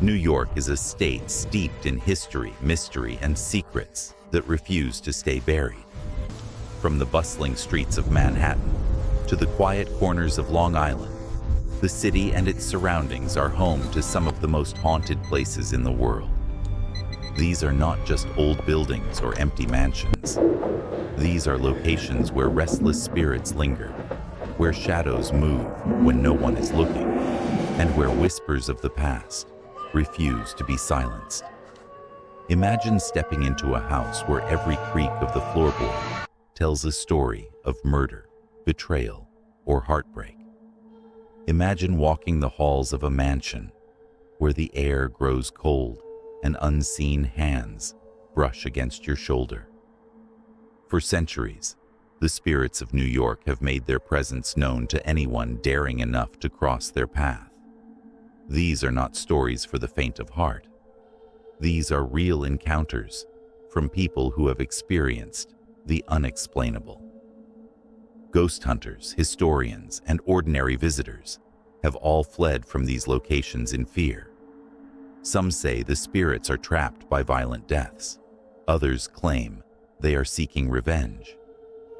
New York is a state steeped in history, mystery, and secrets that refuse to stay buried. From the bustling streets of Manhattan to the quiet corners of Long Island, the city and its surroundings are home to some of the most haunted places in the world. These are not just old buildings or empty mansions. These are locations where restless spirits linger, where shadows move when no one is looking, and where whispers of the past refuse to be silenced. Imagine stepping into a house where every creak of the floorboard tells a story of murder, betrayal, or heartbreak. Imagine walking the halls of a mansion where the air grows cold and unseen hands brush against your shoulder. For centuries, the spirits of New York have made their presence known to anyone daring enough to cross their path. These are not stories for the faint of heart. These are real encounters from people who have experienced the unexplainable. Ghost hunters, historians, and ordinary visitors have all fled from these locations in fear. Some say the spirits are trapped by violent deaths. Others claim they are seeking revenge.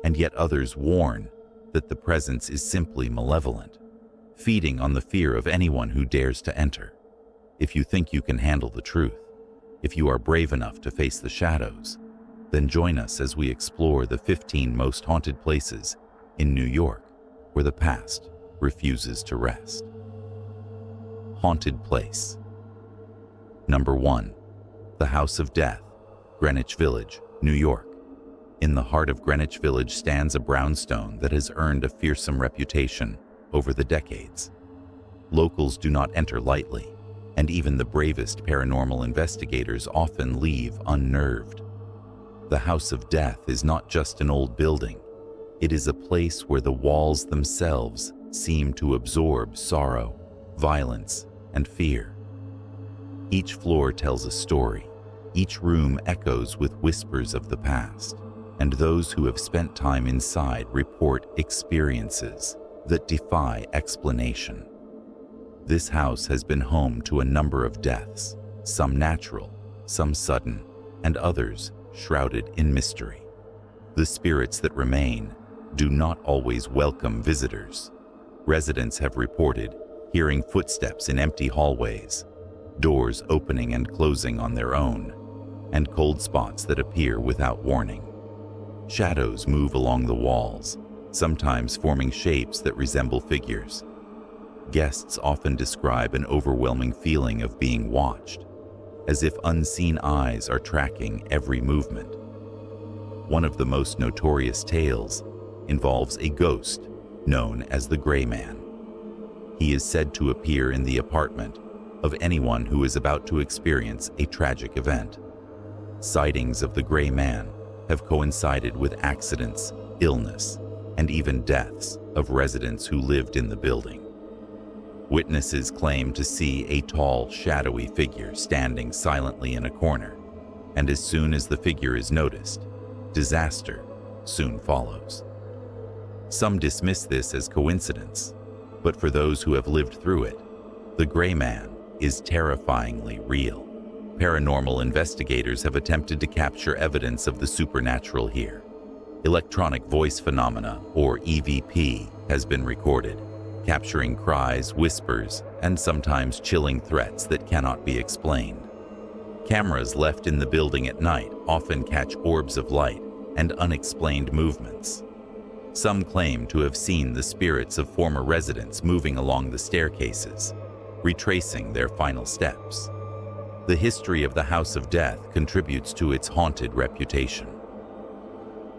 And yet others warn that the presence is simply malevolent, feeding on the fear of anyone who dares to enter. If you think you can handle the truth, if you are brave enough to face the shadows, then join us as we explore the 15 most haunted places in New York where the past refuses to rest. Haunted Place. Number 1. The House of Death, Greenwich Village, New York. In the heart of Greenwich Village stands a brownstone that has earned a fearsome reputation over the decades. Locals do not enter lightly, and even the bravest paranormal investigators often leave unnerved. The House of Death is not just an old building. It is a place where the walls themselves seem to absorb sorrow, violence, and fear. Each floor tells a story. Each room echoes with whispers of the past, and those who have spent time inside report experiences that defy explanation. This house has been home to a number of deaths, some natural, some sudden, and others shrouded in mystery. The spirits that remain do not always welcome visitors. Residents have reported hearing footsteps in empty hallways, doors opening and closing on their own, and cold spots that appear without warning. Shadows move along the walls, sometimes forming shapes that resemble figures. Guests often describe an overwhelming feeling of being watched, as if unseen eyes are tracking every movement. One of the most notorious tales involves a ghost known as the Gray Man. He is said to appear in the apartment of anyone who is about to experience a tragic event. Sightings of the Gray Man have coincided with accidents, illness, and even deaths of residents who lived in the building. Witnesses claim to see a tall, shadowy figure standing silently in a corner, and as soon as the figure is noticed, disaster soon follows. Some dismiss this as coincidence, but for those who have lived through it, the Gray Man is terrifyingly real. Paranormal investigators have attempted to capture evidence of the supernatural here. Electronic voice phenomena, or EVP, has been recorded, capturing cries, whispers, and sometimes chilling threats that cannot be explained. Cameras left in the building at night often catch orbs of light and unexplained movements. Some claim to have seen the spirits of former residents moving along the staircases, retracing their final steps. The history of the House of Death contributes to its haunted reputation.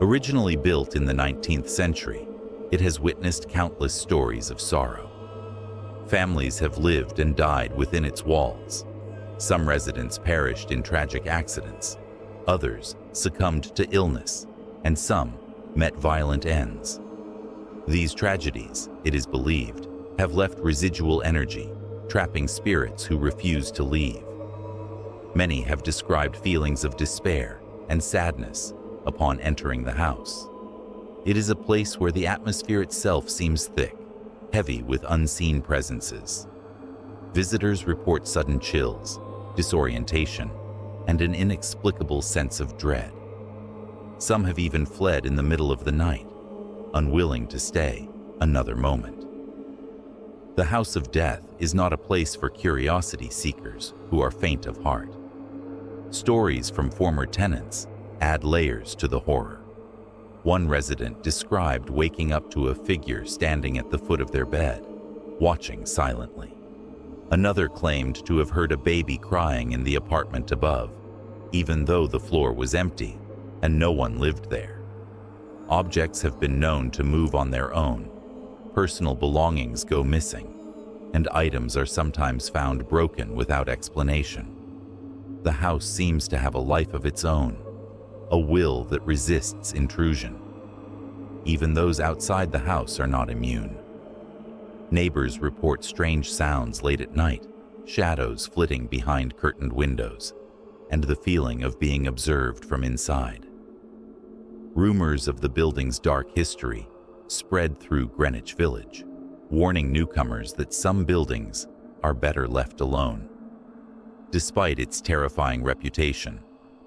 Originally built in the 19th century, it has witnessed countless stories of sorrow. Families have lived and died within its walls. Some residents perished in tragic accidents, others succumbed to illness, and some met violent ends. These tragedies, it is believed, have left residual energy, trapping spirits who refuse to leave. Many have described feelings of despair and sadness upon entering the house. It is a place where the atmosphere itself seems thick, heavy with unseen presences. Visitors report sudden chills, disorientation, and an inexplicable sense of dread. Some have even fled in the middle of the night, unwilling to stay another moment. The House of Death is not a place for curiosity seekers who are faint of heart. Stories from former tenants add layers to the horror. One resident described waking up to a figure standing at the foot of their bed, watching silently. Another claimed to have heard a baby crying in the apartment above, even though the floor was empty and no one lived there. Objects have been known to move on their own, personal belongings go missing, and items are sometimes found broken without explanation. The house seems to have a life of its own, a will that resists intrusion. Even those outside the house are not immune. Neighbors report strange sounds late at night, shadows flitting behind curtained windows, and the feeling of being observed from inside. Rumors of the building's dark history spread through Greenwich Village, warning newcomers that some buildings are better left alone. Despite its terrifying reputation,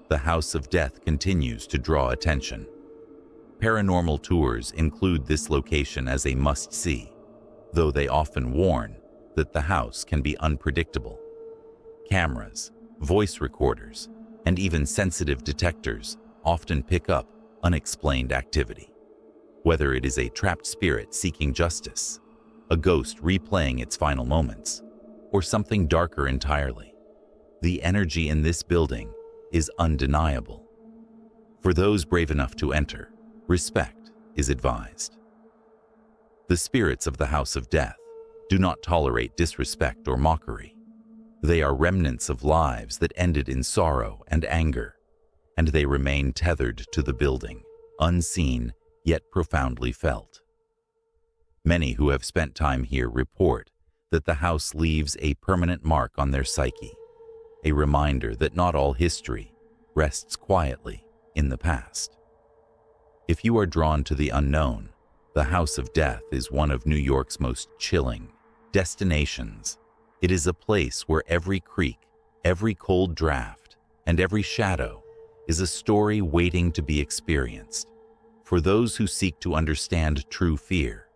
the House of Death continues to draw attention. Paranormal tours include this location as a must-see, though they often warn that the house can be unpredictable. Cameras, voice recorders, and even sensitive detectors often pick up unexplained activity. Whether it is a trapped spirit seeking justice, a ghost replaying its final moments, or something darker entirely, the energy in this building is undeniable. For those brave enough to enter, respect is advised. The spirits of the House of Death do not tolerate disrespect or mockery. They are remnants of lives that ended in sorrow and anger, and they remain tethered to the building, unseen yet profoundly felt. Many who have spent time here report that the house leaves a permanent mark on their psyche, a reminder that not all history rests quietly in the past. If you are drawn to the unknown, the House of Death is one of New York's most chilling destinations. It is a place where every creak, every cold draft, and every shadow is a story waiting to be experienced. For those who seek to understand true fear,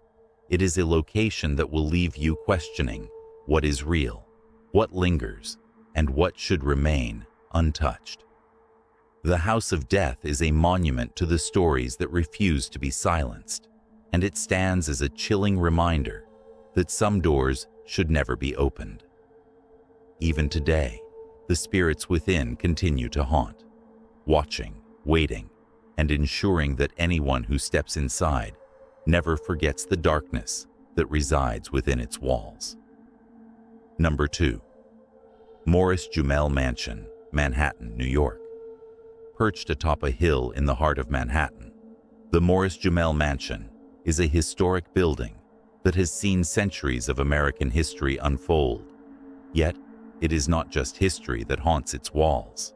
it is a location that will leave you questioning what is real, what lingers, and what should remain untouched. The House of Death is a monument to the stories that refuse to be silenced, and it stands as a chilling reminder that some doors should never be opened. Even today, the spirits within continue to haunt, watching, waiting, and ensuring that anyone who steps inside never forgets the darkness that resides within its walls. Number 2. Morris Jumel Mansion, Manhattan, New York. Perched atop a hill in the heart of Manhattan, the Morris Jumel Mansion is a historic building that has seen centuries of American history unfold. Yet, it is not just history that haunts its walls.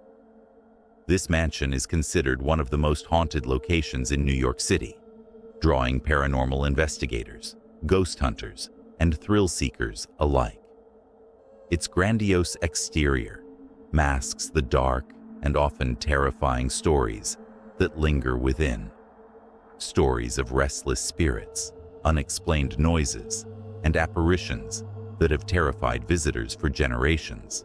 This mansion is considered one of the most haunted locations in New York City, drawing paranormal investigators, ghost hunters, and thrill seekers alike. Its grandiose exterior masks the dark and often terrifying stories that linger within. Stories of restless spirits, unexplained noises, and apparitions that have terrified visitors for generations.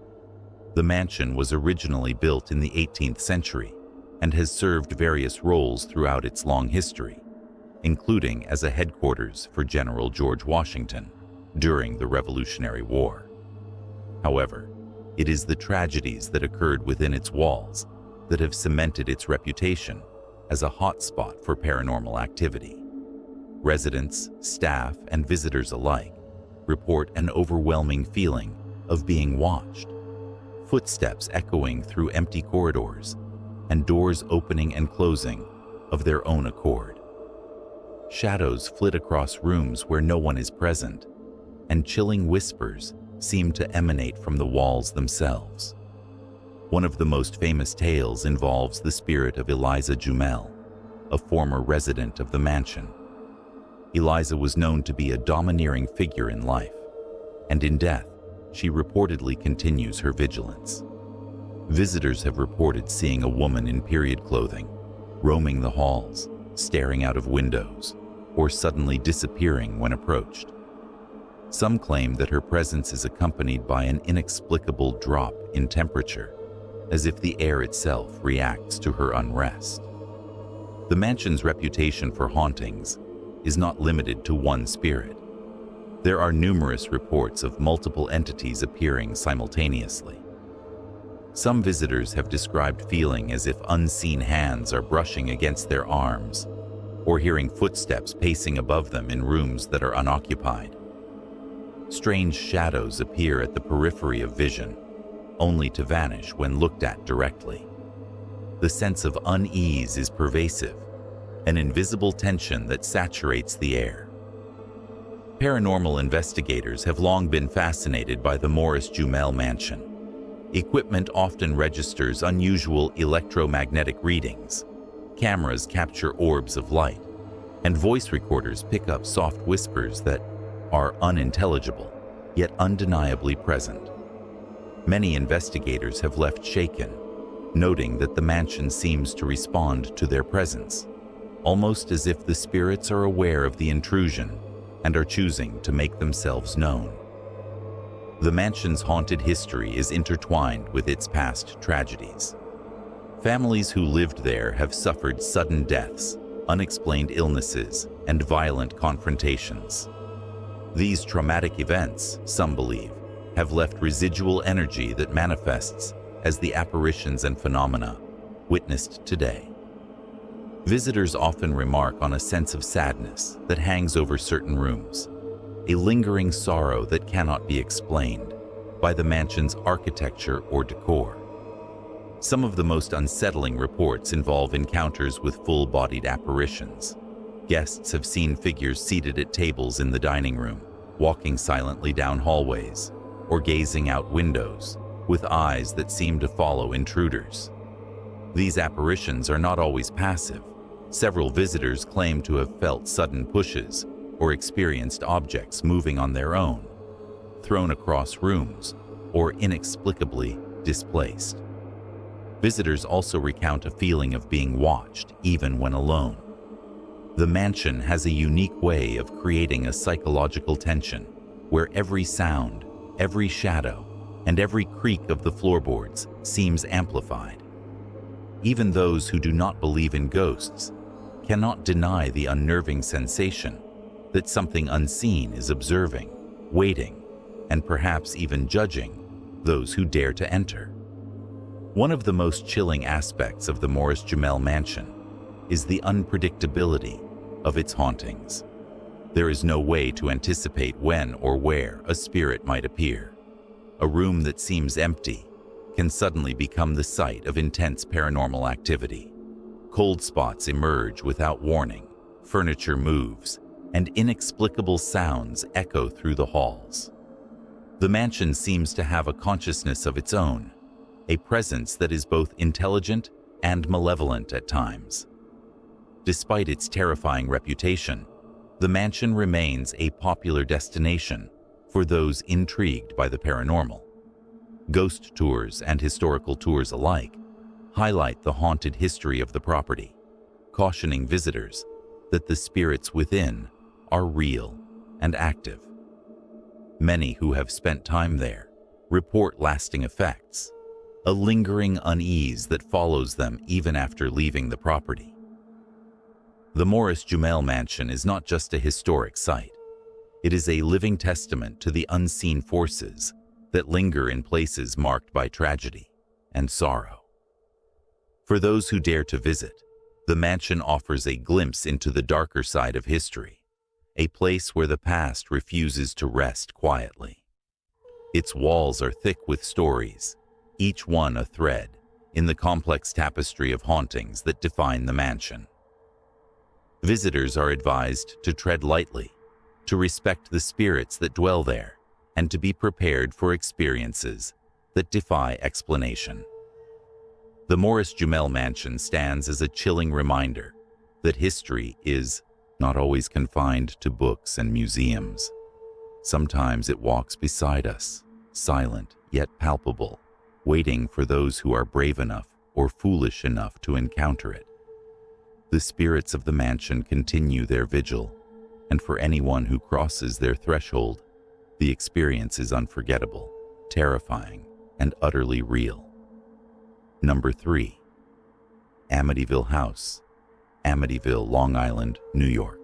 The mansion was originally built in the 18th century and has served various roles throughout its long history, including as a headquarters for General George Washington during the Revolutionary War. However, it is the tragedies that occurred within its walls that have cemented its reputation as a hotspot for paranormal activity. Residents, staff, and visitors alike report an overwhelming feeling of being watched. Footsteps echoing through empty corridors, and doors opening and closing of their own accord. Shadows flit across rooms where no one is present, and chilling whispers seem to emanate from the walls themselves. One of the most famous tales involves the spirit of Eliza Jumel, a former resident of the mansion. Eliza was known to be a domineering figure in life, and in death, she reportedly continues her vigilance. Visitors have reported seeing a woman in period clothing, roaming the halls, staring out of windows, or suddenly disappearing when approached. Some claim that her presence is accompanied by an inexplicable drop in temperature, as if the air itself reacts to her unrest. The mansion's reputation for hauntings is not limited to one spirit. There are numerous reports of multiple entities appearing simultaneously. Some visitors have described feeling as if unseen hands are brushing against their arms, or hearing footsteps pacing above them in rooms that are unoccupied. Strange shadows appear at the periphery of vision, only to vanish when looked at directly. The sense of unease is pervasive, an invisible tension that saturates the air. Paranormal investigators have long been fascinated by the Morris Jumel mansion. Equipment often registers unusual electromagnetic readings. Cameras capture orbs of light, and voice recorders pick up soft whispers that are unintelligible, yet undeniably present. Many investigators have left shaken, noting that the mansion seems to respond to their presence, almost as if the spirits are aware of the intrusion and are choosing to make themselves known. The mansion's haunted history is intertwined with its past tragedies. Families who lived there have suffered sudden deaths, unexplained illnesses, and violent confrontations. These traumatic events, some believe, have left residual energy that manifests as the apparitions and phenomena witnessed today. Visitors often remark on a sense of sadness that hangs over certain rooms, a lingering sorrow that cannot be explained by the mansion's architecture or decor. Some of the most unsettling reports involve encounters with full-bodied apparitions. Guests have seen figures seated at tables in the dining room, walking silently down hallways, or gazing out windows with eyes that seem to follow intruders. These apparitions are not always passive. Several visitors claim to have felt sudden pushes or experienced objects moving on their own, thrown across rooms, or inexplicably displaced. Visitors also recount a feeling of being watched even when alone. The mansion has a unique way of creating a psychological tension where every sound, every shadow, and every creak of the floorboards seems amplified. Even those who do not believe in ghosts cannot deny the unnerving sensation that something unseen is observing, waiting, and perhaps even judging those who dare to enter. One of the most chilling aspects of the Morris Jumel mansion is the unpredictability of its hauntings. There is no way to anticipate when or where a spirit might appear. A room that seems empty can suddenly become the site of intense paranormal activity. Cold spots emerge without warning, furniture moves, and inexplicable sounds echo through the halls. The mansion seems to have a consciousness of its own, a presence that is both intelligent and malevolent at times. Despite its terrifying reputation, the mansion remains a popular destination for those intrigued by the paranormal. Ghost tours and historical tours alike highlight the haunted history of the property, cautioning visitors that the spirits within are real and active. Many who have spent time there report lasting effects, a lingering unease that follows them even after leaving the property. The Morris Jumel mansion is not just a historic site. It is a living testament to the unseen forces that linger in places marked by tragedy and sorrow. For those who dare to visit, the mansion offers a glimpse into the darker side of history, a place where the past refuses to rest quietly. Its walls are thick with stories, each one a thread in the complex tapestry of hauntings that define the mansion. Visitors are advised to tread lightly, to respect the spirits that dwell there, and to be prepared for experiences that defy explanation. The Morris Jumel mansion stands as a chilling reminder that history is not always confined to books and museums. Sometimes it walks beside us, silent yet palpable, waiting for those who are brave enough or foolish enough to encounter it. The spirits of the mansion continue their vigil, and for anyone who crosses their threshold, the experience is unforgettable, terrifying, and utterly real. Number 3. Amityville House, Amityville, Long Island, New York.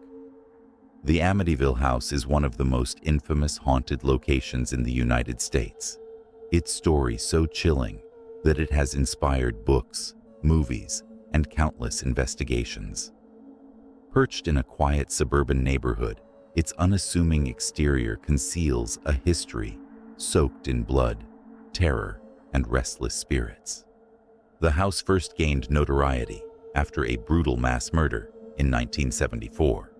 The Amityville House is one of the most infamous haunted locations in the United States. Its story so chilling that it has inspired books, movies, and countless investigations. Perched in a quiet suburban neighborhood, its unassuming exterior conceals a history soaked in blood, terror, and restless spirits. The house first gained notoriety after a brutal mass murder in 1974,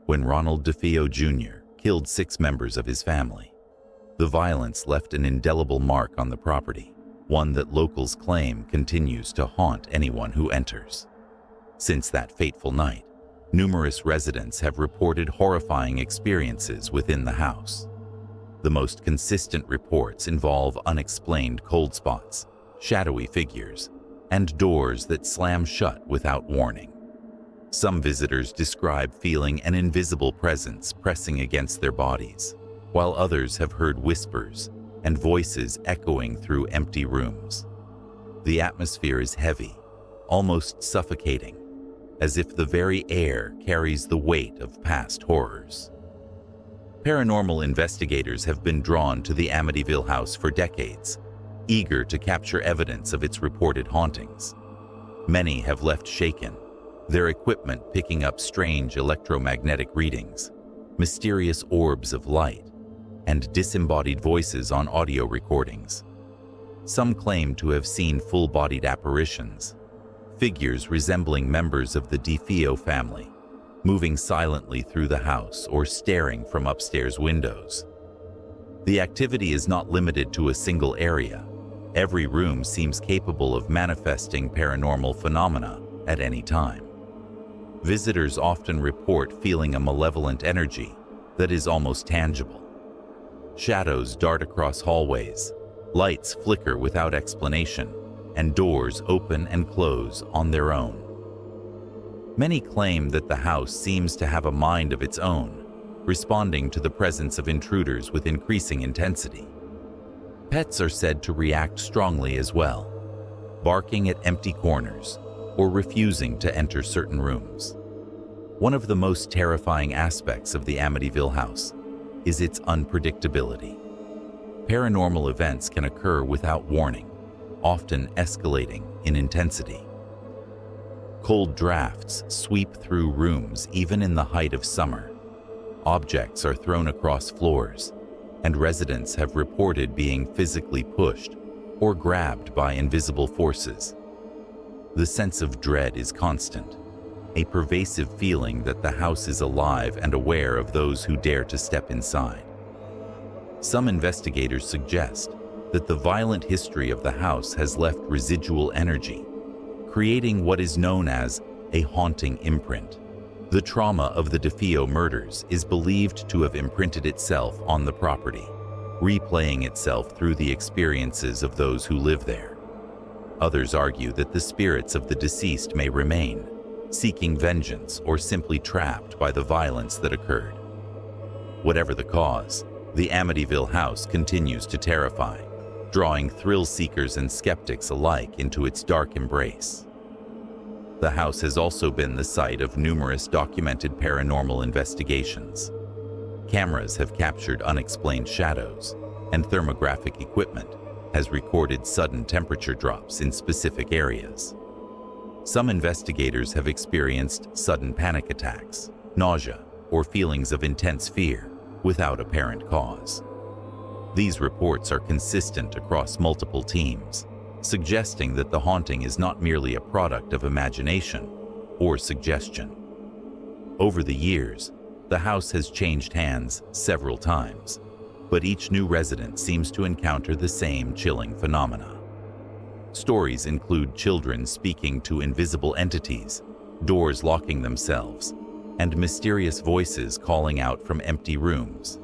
when Ronald DeFeo Jr. killed 6 members of his family. The violence left an indelible mark on the property, one that locals claim continues to haunt anyone who enters. Since that fateful night, numerous residents have reported horrifying experiences within the house. The most consistent reports involve unexplained cold spots, shadowy figures, and doors that slam shut without warning. Some visitors describe feeling an invisible presence pressing against their bodies, while others have heard whispers and voices echoing through empty rooms. The atmosphere is heavy, almost suffocating, as if the very air carries the weight of past horrors. Paranormal investigators have been drawn to the Amityville House for decades, eager to capture evidence of its reported hauntings. Many have left shaken, their equipment picking up strange electromagnetic readings, mysterious orbs of light, and disembodied voices on audio recordings. Some claim to have seen full-bodied apparitions, figures resembling members of the DeFeo family, moving silently through the house or staring from upstairs windows. The activity is not limited to a single area. Every room seems capable of manifesting paranormal phenomena at any time. Visitors often report feeling a malevolent energy that is almost tangible. Shadows dart across hallways, lights flicker without explanation, and doors open and close on their own. Many claim that the house seems to have a mind of its own, responding to the presence of intruders with increasing intensity. Pets are said to react strongly as well, barking at empty corners or refusing to enter certain rooms. One of the most terrifying aspects of the Amityville House is its unpredictability. Paranormal events can occur without warning, often escalating in intensity. Cold drafts sweep through rooms even in the height of summer. Objects are thrown across floors, and residents have reported being physically pushed or grabbed by invisible forces. The sense of dread is constant, a pervasive feeling that the house is alive and aware of those who dare to step inside. Some investigators suggest that the violent history of the house has left residual energy, creating what is known as a haunting imprint. The trauma of the DeFeo murders is believed to have imprinted itself on the property, replaying itself through the experiences of those who live there. Others argue that the spirits of the deceased may remain, seeking vengeance or simply trapped by the violence that occurred. Whatever the cause, the Amityville House continues to terrify, drawing thrill seekers and skeptics alike into its dark embrace. The house has also been the site of numerous documented paranormal investigations. Cameras have captured unexplained shadows, and thermographic equipment has recorded sudden temperature drops in specific areas. Some investigators have experienced sudden panic attacks, nausea, or feelings of intense fear without apparent cause. These reports are consistent across multiple teams, suggesting that the haunting is not merely a product of imagination or suggestion. Over the years, the house has changed hands several times, but each new resident seems to encounter the same chilling phenomena. Stories include children speaking to invisible entities, doors locking themselves, and mysterious voices calling out from empty rooms.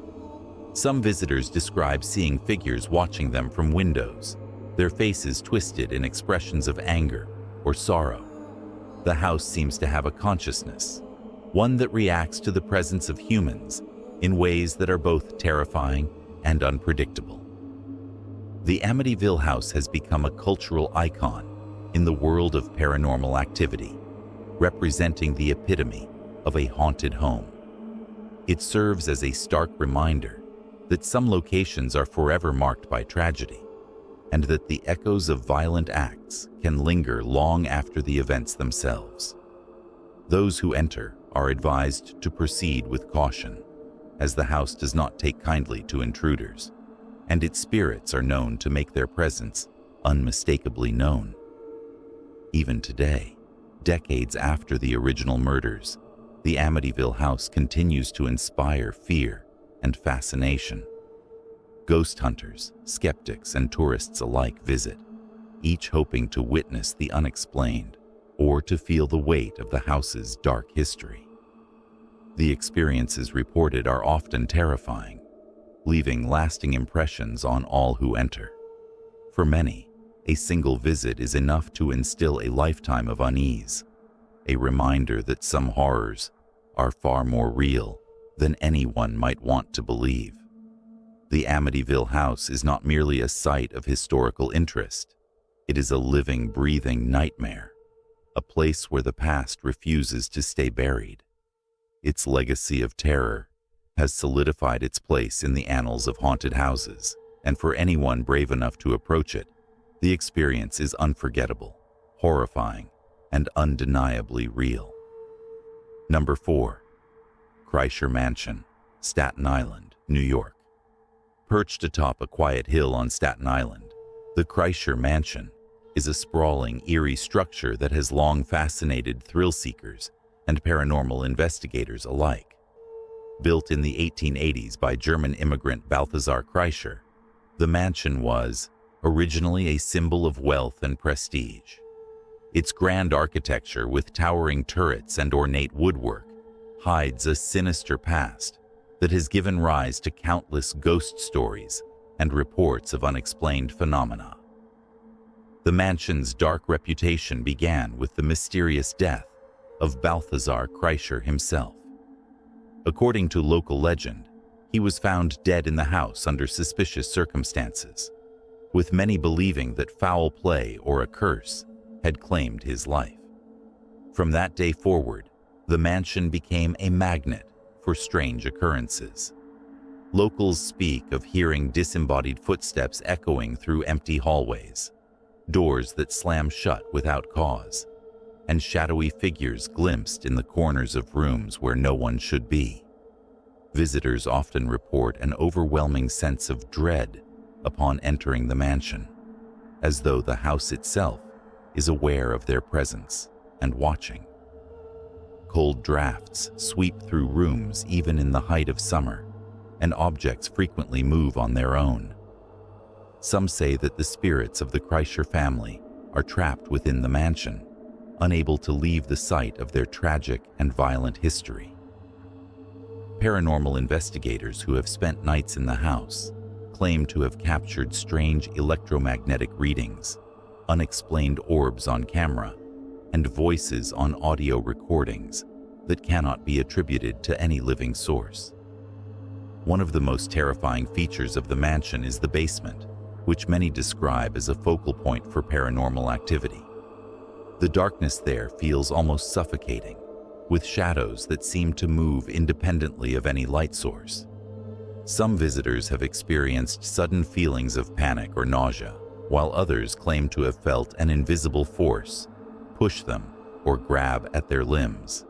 Some visitors describe seeing figures watching them from windows, their faces twisted in expressions of anger or sorrow. The house seems to have a consciousness, one that reacts to the presence of humans in ways that are both terrifying and unpredictable. The Amityville house has become a cultural icon in the world of paranormal activity, representing the epitome of a haunted home. It serves as a stark reminder that some locations are forever marked by tragedy, and that the echoes of violent acts can linger long after the events themselves. Those who enter are advised to proceed with caution, as the house does not take kindly to intruders, and its spirits are known to make their presence unmistakably known. Even today, decades after the original murders, the Amityville house continues to inspire fear and fascination. Ghost hunters, skeptics, and tourists alike visit, each hoping to witness the unexplained or to feel the weight of the house's dark history. The experiences reported are often terrifying, leaving lasting impressions on all who enter. For many, a single visit is enough to instill a lifetime of unease, a reminder that some horrors are far more real than anyone might want to believe. The Amityville house is not merely a site of historical interest. It is a living, breathing nightmare, a place where the past refuses to stay buried. Its legacy of terror has solidified its place in the annals of haunted houses, and for anyone brave enough to approach it, the experience is unforgettable, horrifying, and undeniably real. Number 4. Kreischer Mansion, Staten Island, New York. Perched atop a quiet hill on Staten Island, the Kreischer Mansion is a sprawling, eerie structure that has long fascinated thrill-seekers and paranormal investigators alike. Built in the 1880s by German immigrant Balthasar Kreischer, the mansion was originally a symbol of wealth and prestige. Its grand architecture, with towering turrets and ornate woodwork, hides a sinister past that has given rise to countless ghost stories and reports of unexplained phenomena. The mansion's dark reputation began with the mysterious death of Balthasar Kreischer himself. According to local legend, he was found dead in the house under suspicious circumstances, with many believing that foul play or a curse had claimed his life. From that day forward, the mansion became a magnet for strange occurrences. Locals speak of hearing disembodied footsteps echoing through empty hallways, doors that slam shut without cause, and shadowy figures glimpsed in the corners of rooms where no one should be. Visitors often report an overwhelming sense of dread upon entering the mansion, as though the house itself is aware of their presence and watching. Cold drafts sweep through rooms even in the height of summer, and objects frequently move on their own. Some say that the spirits of the Kreischer family are trapped within the mansion, unable to leave the site of their tragic and violent history. Paranormal investigators who have spent nights in the house claim to have captured strange electromagnetic readings, unexplained orbs on camera, and voices on audio recordings that cannot be attributed to any living source. One of the most terrifying features of the mansion is the basement, which many describe as a focal point for paranormal activity. The darkness there feels almost suffocating, with shadows that seem to move independently of any light source. Some visitors have experienced sudden feelings of panic or nausea, while others claim to have felt an invisible force push them or grab at their limbs.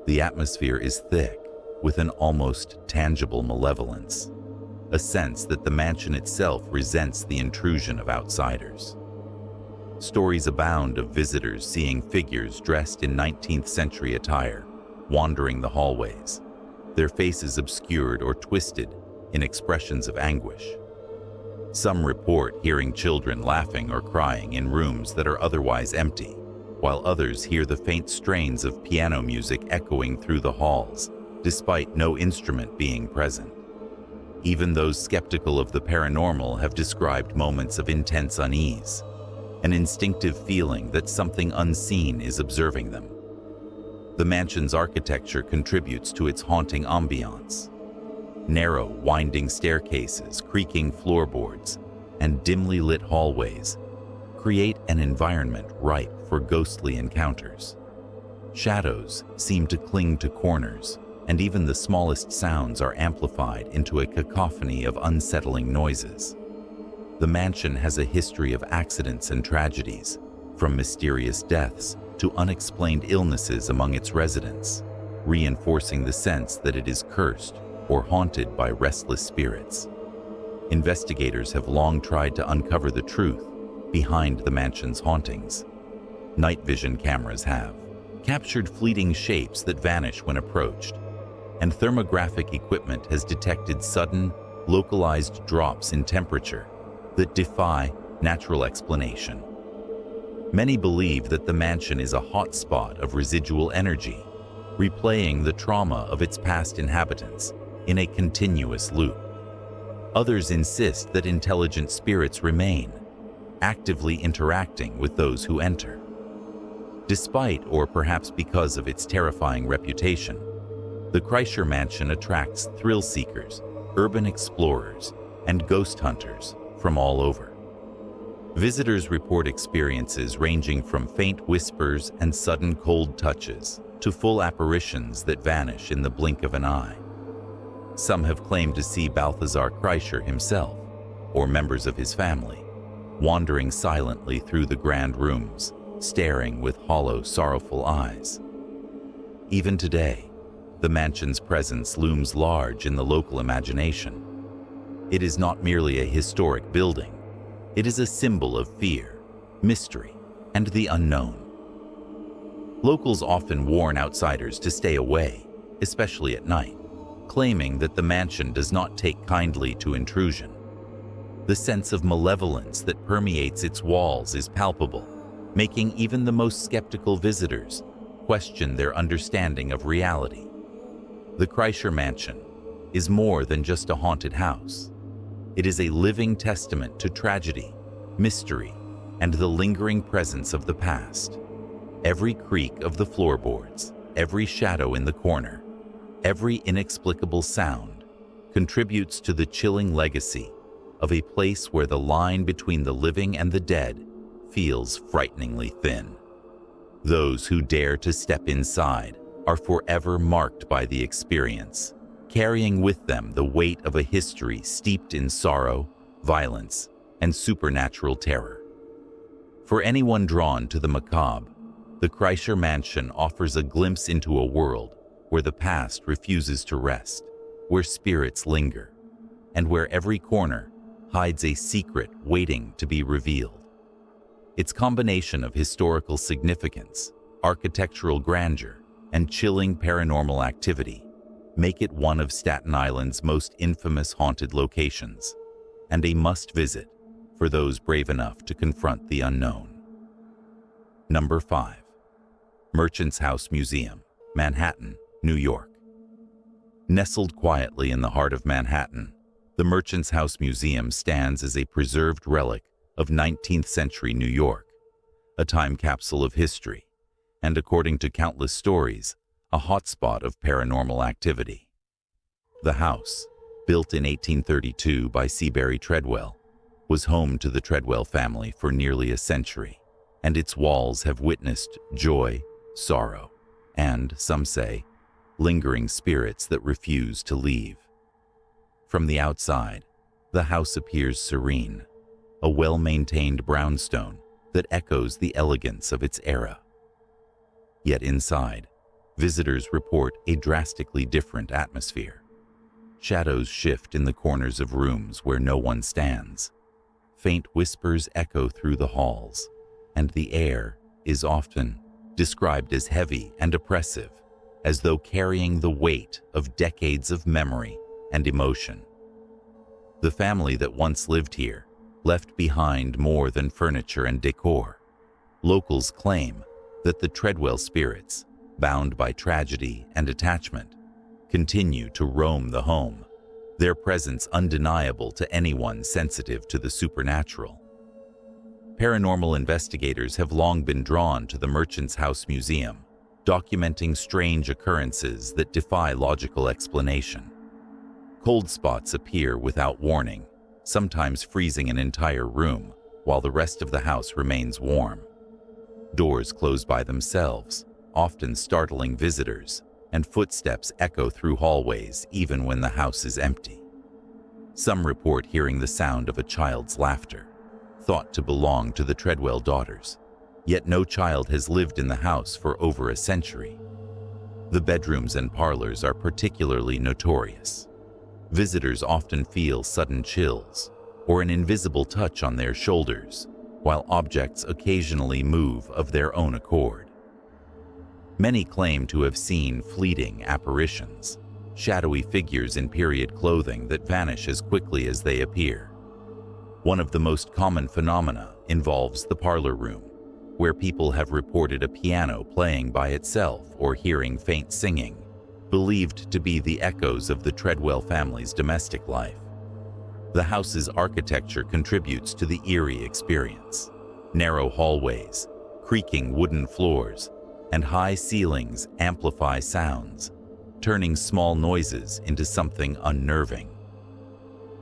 The atmosphere is thick, with an almost tangible malevolence, a sense that the mansion itself resents the intrusion of outsiders. Stories abound of visitors seeing figures dressed in 19th century attire wandering the hallways, their faces obscured or twisted in expressions of anguish. Some report hearing children laughing or crying in rooms that are otherwise empty, while others hear the faint strains of piano music echoing through the halls, despite no instrument being present. Even those skeptical of the paranormal have described moments of intense unease, an instinctive feeling that something unseen is observing them. The mansion's architecture contributes to its haunting ambiance. Narrow, winding staircases, creaking floorboards, and dimly lit hallways create an environment ripe for ghostly encounters. Shadows seem to cling to corners, and even the smallest sounds are amplified into a cacophony of unsettling noises. The mansion has a history of accidents and tragedies, from mysterious deaths to unexplained illnesses among its residents, reinforcing the sense that it is cursed or haunted by restless spirits. Investigators have long tried to uncover the truth behind the mansion's hauntings. Night vision cameras have captured fleeting shapes that vanish when approached, and thermographic equipment has detected sudden, localized drops in temperature that defy natural explanation. Many believe that the mansion is a hotspot of residual energy, replaying the trauma of its past inhabitants in a continuous loop. Others insist that intelligent spirits remain, actively interacting with those who enter. Despite, or perhaps because of its terrifying reputation, the Kreischer Mansion attracts thrill seekers, urban explorers, and ghost hunters from all over. Visitors report experiences ranging from faint whispers and sudden cold touches to full apparitions that vanish in the blink of an eye. Some have claimed to see Balthasar Kreischer himself, or members of his family, wandering silently through the grand rooms, staring with hollow, sorrowful eyes. Even today, the mansion's presence looms large in the local imagination. It is not merely a historic building. It is a symbol of fear, mystery, and the unknown. Locals often warn outsiders to stay away, especially at night, claiming that the mansion does not take kindly to intrusion. The sense of malevolence that permeates its walls is palpable, making even the most skeptical visitors question their understanding of reality. The Kreischer Mansion is more than just a haunted house. It is a living testament to tragedy, mystery, and the lingering presence of the past. Every creak of the floorboards, every shadow in the corner, every inexplicable sound contributes to the chilling legacy of a place where the line between the living and the dead feels frighteningly thin. Those who dare to step inside are forever marked by the experience, carrying with them the weight of a history steeped in sorrow, violence, and supernatural terror. For anyone drawn to the macabre, the Kreischer Mansion offers a glimpse into a world where the past refuses to rest, where spirits linger, and where every corner hides a secret waiting to be revealed. Its combination of historical significance, architectural grandeur, and chilling paranormal activity make it one of Staten Island's most infamous haunted locations, and a must-visit for those brave enough to confront the unknown. Number 5. Merchant's House Museum, Manhattan, New York. Nestled quietly in the heart of Manhattan, the Merchant's House Museum stands as a preserved relic of 19th century New York, a time capsule of history, and according to countless stories, a hotspot of paranormal activity. The house, built in 1832 by Seabury Treadwell, was home to the Treadwell family for nearly a century, and its walls have witnessed joy, sorrow, and, some say, lingering spirits that refuse to leave. From the outside, the house appears serene, a well-maintained brownstone that echoes the elegance of its era. Yet inside, visitors report a drastically different atmosphere. Shadows shift in the corners of rooms where no one stands. Faint whispers echo through the halls, and the air is often described as heavy and oppressive, as though carrying the weight of decades of memory and emotion. The family that once lived here left behind more than furniture and decor. Locals claim that the Treadwell spirits, bound by tragedy and attachment, continue to roam the home, their presence undeniable to anyone sensitive to the supernatural. Paranormal investigators have long been drawn to the Merchant's House Museum, documenting strange occurrences that defy logical explanation. Cold spots appear without warning, sometimes freezing an entire room while the rest of the house remains warm. Doors close by themselves, often startling visitors, and footsteps echo through hallways even when the house is empty. Some report hearing the sound of a child's laughter, thought to belong to the Treadwell daughters, yet no child has lived in the house for over a century. The bedrooms and parlors are particularly notorious. Visitors often feel sudden chills or an invisible touch on their shoulders, while objects occasionally move of their own accord. Many claim to have seen fleeting apparitions, shadowy figures in period clothing that vanish as quickly as they appear. One of the most common phenomena involves the parlor room, where people have reported a piano playing by itself or hearing faint singing, believed to be the echoes of the Treadwell family's domestic life. The house's architecture contributes to the eerie experience. Narrow hallways, creaking wooden floors, and high ceilings amplify sounds, turning small noises into something unnerving.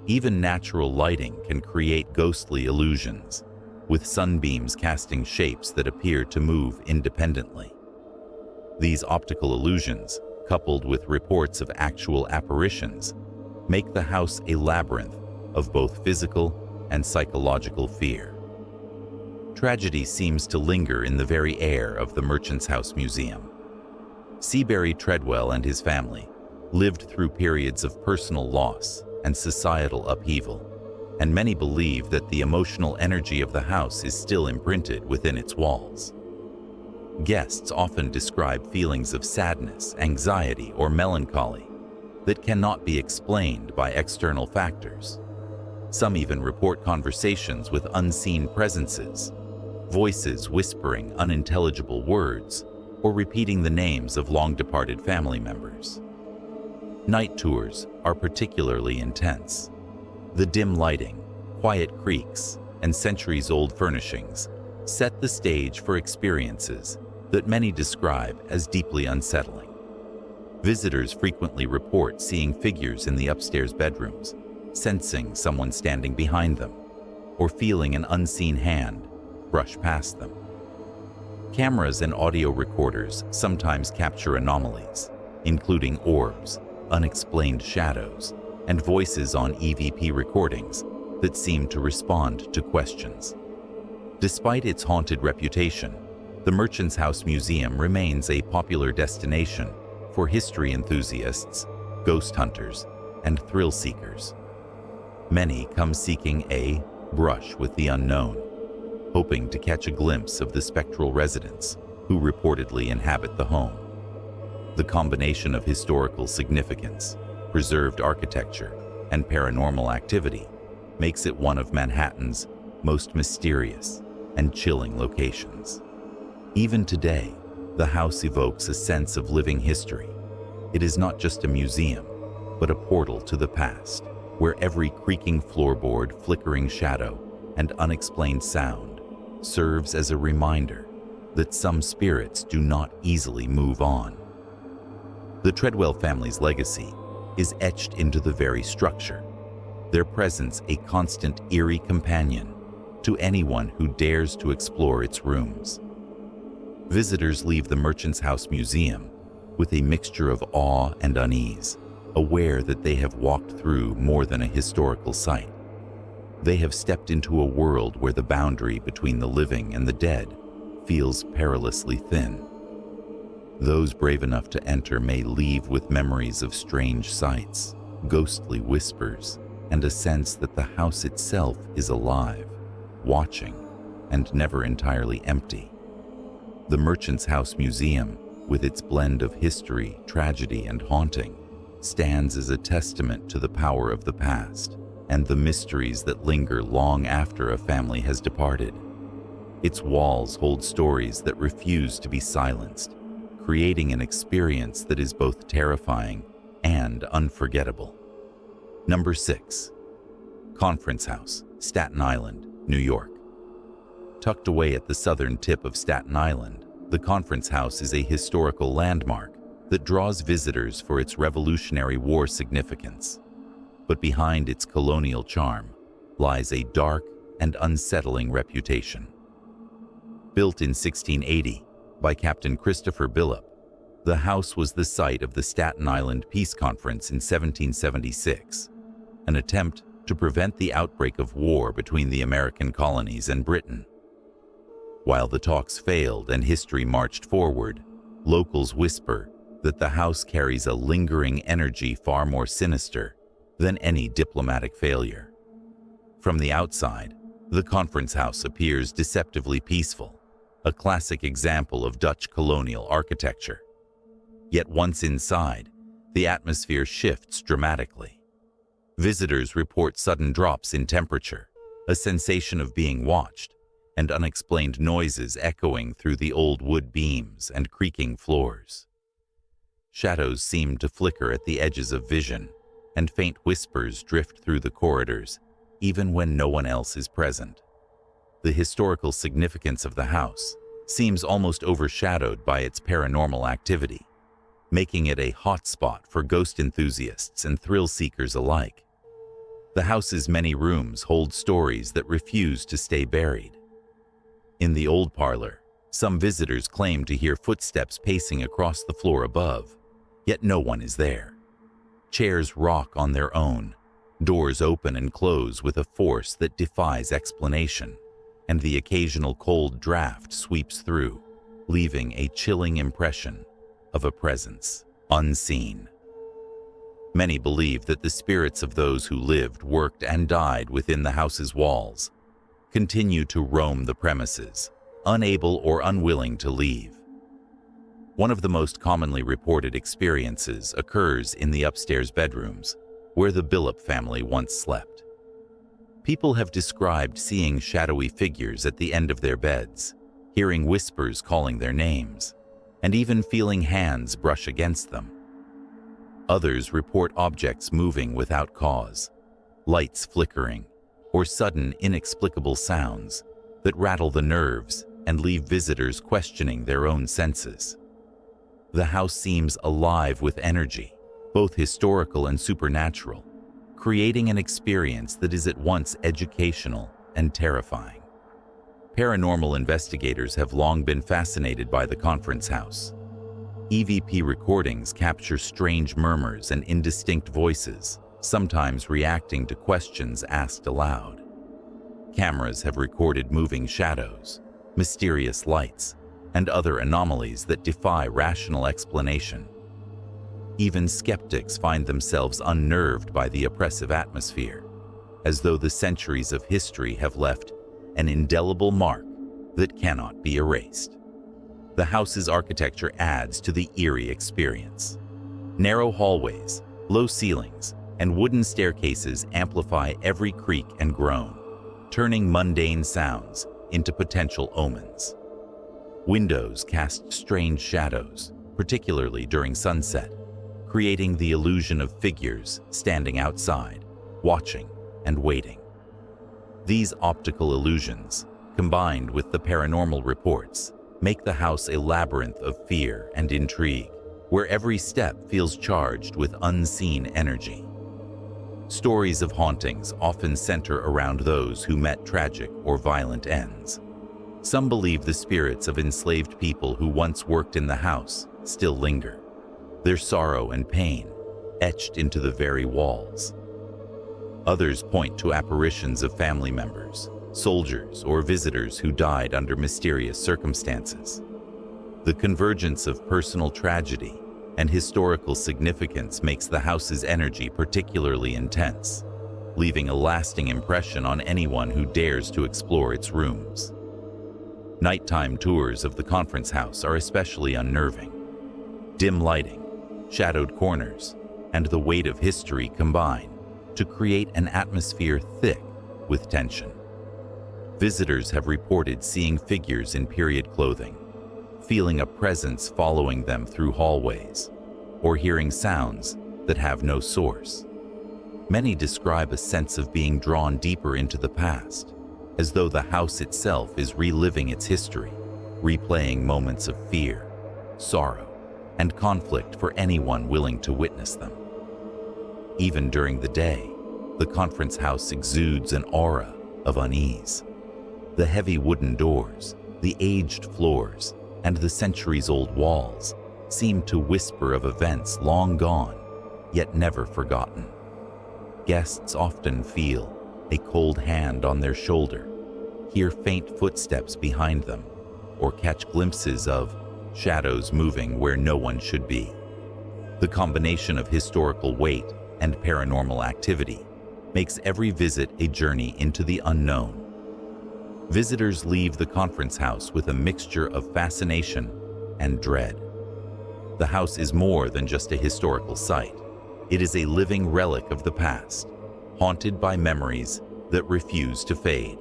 Even natural lighting can create ghostly illusions, with sunbeams casting shapes that appear to move independently. These optical illusions, coupled with reports of actual apparitions, make the house a labyrinth of both physical and psychological fear. Tragedy seems to linger in the very air of the Merchant's House Museum. Seabury Treadwell and his family lived through periods of personal loss and societal upheaval, and many believe that the emotional energy of the house is still imprinted within its walls. Guests often describe feelings of sadness, anxiety, or melancholy that cannot be explained by external factors. Some even report conversations with unseen presences, voices whispering unintelligible words or repeating the names of long-departed family members. Night tours are particularly intense. The dim lighting, quiet creaks, and centuries-old furnishings set the stage for experiences that many describe as deeply unsettling. Visitors frequently report seeing figures in the upstairs bedrooms, sensing someone standing behind them, or feeling an unseen hand brush past them. Cameras and audio recorders sometimes capture anomalies, including orbs, unexplained shadows, and voices on EVP recordings that seem to respond to questions. Despite its haunted reputation, the Merchant's House Museum remains a popular destination for history enthusiasts, ghost hunters, and thrill seekers. Many come seeking a brush with the unknown, hoping to catch a glimpse of the spectral residents who reportedly inhabit the home. The combination of historical significance, preserved architecture, and paranormal activity makes it one of Manhattan's most mysterious and chilling locations. Even today, the house evokes a sense of living history. It is not just a museum, but a portal to the past, where every creaking floorboard, flickering shadow, and unexplained sound serves as a reminder that some spirits do not easily move on. The Treadwell family's legacy is etched into the very structure, their presence a constant eerie companion to anyone who dares to explore its rooms. Visitors leave the Merchant's House Museum with a mixture of awe and unease, aware that they have walked through more than a historical site. They have stepped into a world where the boundary between the living and the dead feels perilously thin. Those brave enough to enter may leave with memories of strange sights, ghostly whispers, and a sense that the house itself is alive, watching, and never entirely empty. The Merchant's House Museum, with its blend of history, tragedy, and haunting, stands as a testament to the power of the past and the mysteries that linger long after a family has departed. Its walls hold stories that refuse to be silenced, creating an experience that is both terrifying and unforgettable. Number 6. Conference House, Staten Island, New York. Tucked away at the southern tip of Staten Island, the Conference House is a historical landmark that draws visitors for its Revolutionary War significance. But behind its colonial charm lies a dark and unsettling reputation. Built in 1680 by Captain Christopher Billop, the house was the site of the Staten Island Peace Conference in 1776, an attempt to prevent the outbreak of war between the American colonies and Britain. While the talks failed and history marched forward, locals whisper that the house carries a lingering energy far more sinister than any diplomatic failure. From the outside, the Conference House appears deceptively peaceful, a classic example of Dutch colonial architecture. Yet once inside, the atmosphere shifts dramatically. Visitors report sudden drops in temperature, a sensation of being watched, and unexplained noises echoing through the old wood beams and creaking floors. Shadows seem to flicker at the edges of vision, and faint whispers drift through the corridors, even when no one else is present. The historical significance of the house seems almost overshadowed by its paranormal activity, making it a hotspot for ghost enthusiasts and thrill-seekers alike. The house's many rooms hold stories that refuse to stay buried. In the old parlor, some visitors claim to hear footsteps pacing across the floor above, yet no one is there. Chairs rock on their own, doors open and close with a force that defies explanation, and the occasional cold draft sweeps through, leaving a chilling impression of a presence unseen. Many believe that the spirits of those who lived, worked, and died within the house's walls continue to roam the premises, unable or unwilling to leave. One of the most commonly reported experiences occurs in the upstairs bedrooms, where the Billop family once slept. People have described seeing shadowy figures at the end of their beds, hearing whispers calling their names, and even feeling hands brush against them. Others report objects moving without cause, lights flickering, or sudden inexplicable sounds that rattle the nerves and leave visitors questioning their own senses. The house seems alive with energy, both historical and supernatural, creating an experience that is at once educational and terrifying. Paranormal investigators have long been fascinated by the Conference House. EVP recordings capture strange murmurs and indistinct voices, sometimes reacting to questions asked aloud. Cameras have recorded moving shadows, mysterious lights, and other anomalies that defy rational explanation. Even skeptics find themselves unnerved by the oppressive atmosphere, as though the centuries of history have left an indelible mark that cannot be erased. The house's architecture adds to the eerie experience. Narrow hallways, low ceilings, and wooden staircases amplify every creak and groan, turning mundane sounds into potential omens. Windows cast strange shadows, particularly during sunset, creating the illusion of figures standing outside, watching and waiting. These optical illusions, combined with the paranormal reports, make the house a labyrinth of fear and intrigue, where every step feels charged with unseen energy. Stories of hauntings often center around those who met tragic or violent ends. Some believe the spirits of enslaved people who once worked in the house still linger, their sorrow and pain etched into the very walls. Others point to apparitions of family members, soldiers, or visitors who died under mysterious circumstances. The convergence of personal tragedy and historical significance makes the house's energy particularly intense, leaving a lasting impression on anyone who dares to explore its rooms. Nighttime tours of the Conference House are especially unnerving. Dim lighting, shadowed corners, and the weight of history combine to create an atmosphere thick with tension. Visitors have reported seeing figures in period clothing, feeling a presence following them through hallways, or hearing sounds that have no source. Many describe a sense of being drawn deeper into the past, as though the house itself is reliving its history, replaying moments of fear, sorrow, and conflict for anyone willing to witness them. Even during the day, the conference house exudes an aura of unease. The heavy wooden doors, the aged floors, and the centuries-old walls seem to whisper of events long gone, yet never forgotten. Guests often feel a cold hand on their shoulder, hear faint footsteps behind them, or catch glimpses of shadows moving where no one should be. The combination of historical weight and paranormal activity makes every visit a journey into the unknown. Visitors leave the conference house with a mixture of fascination and dread. The house is more than just a historical site. It is a living relic of the past, haunted by memories that refuse to fade.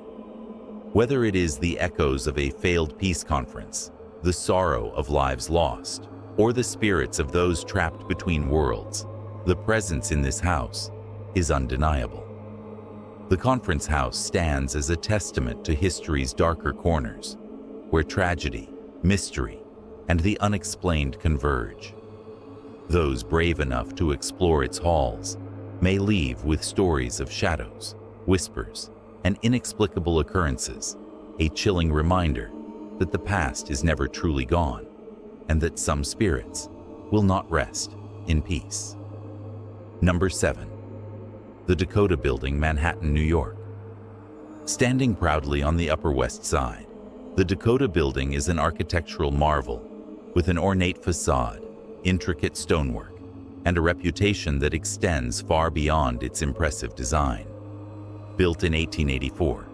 Whether it is the echoes of a failed peace conference, the sorrow of lives lost, or the spirits of those trapped between worlds, the presence in this house is undeniable. The conference house stands as a testament to history's darker corners, where tragedy, mystery, and the unexplained converge. Those brave enough to explore its halls may leave with stories of shadows, whispers, and inexplicable occurrences, a chilling reminder that the past is never truly gone, and that some spirits will not rest in peace. Number 7. The Dakota Building, Manhattan, New York. Standing proudly on the Upper West Side, the Dakota Building is an architectural marvel with an ornate facade, intricate stonework, and a reputation that extends far beyond its impressive design. Built in 1884,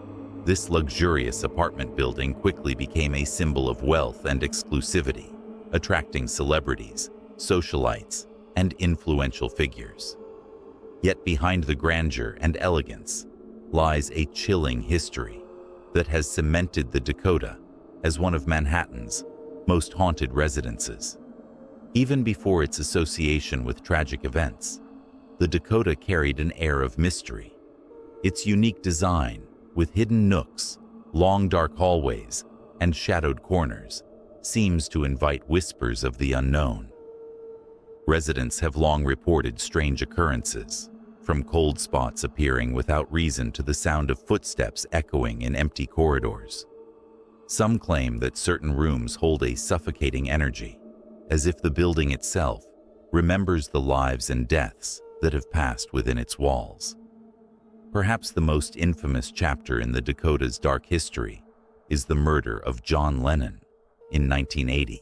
this luxurious apartment building quickly became a symbol of wealth and exclusivity, attracting celebrities, socialites, and influential figures. Yet behind the grandeur and elegance lies a chilling history that has cemented the Dakota as one of Manhattan's most haunted residences. Even before its association with tragic events, the Dakota carried an air of mystery. Its unique design, with hidden nooks, long dark hallways, and shadowed corners, seems to invite whispers of the unknown. Residents have long reported strange occurrences, from cold spots appearing without reason to the sound of footsteps echoing in empty corridors. Some claim that certain rooms hold a suffocating energy, as if the building itself remembers the lives and deaths that have passed within its walls. Perhaps the most infamous chapter in the Dakota's dark history is the murder of John Lennon in 1980.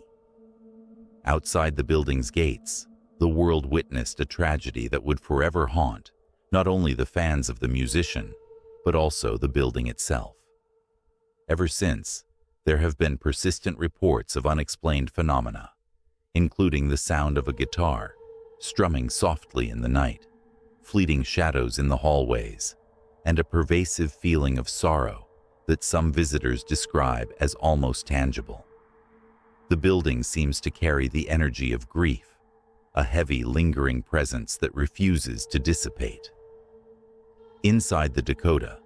Outside the building's gates, the world witnessed a tragedy that would forever haunt not only the fans of the musician, but also the building itself. Ever since, there have been persistent reports of unexplained phenomena, including the sound of a guitar strumming softly in the night, fleeting shadows in the hallways, and a pervasive feeling of sorrow that some visitors describe as almost tangible. The building seems to carry the energy of grief, a heavy, lingering presence that refuses to dissipate. Inside the Dakota,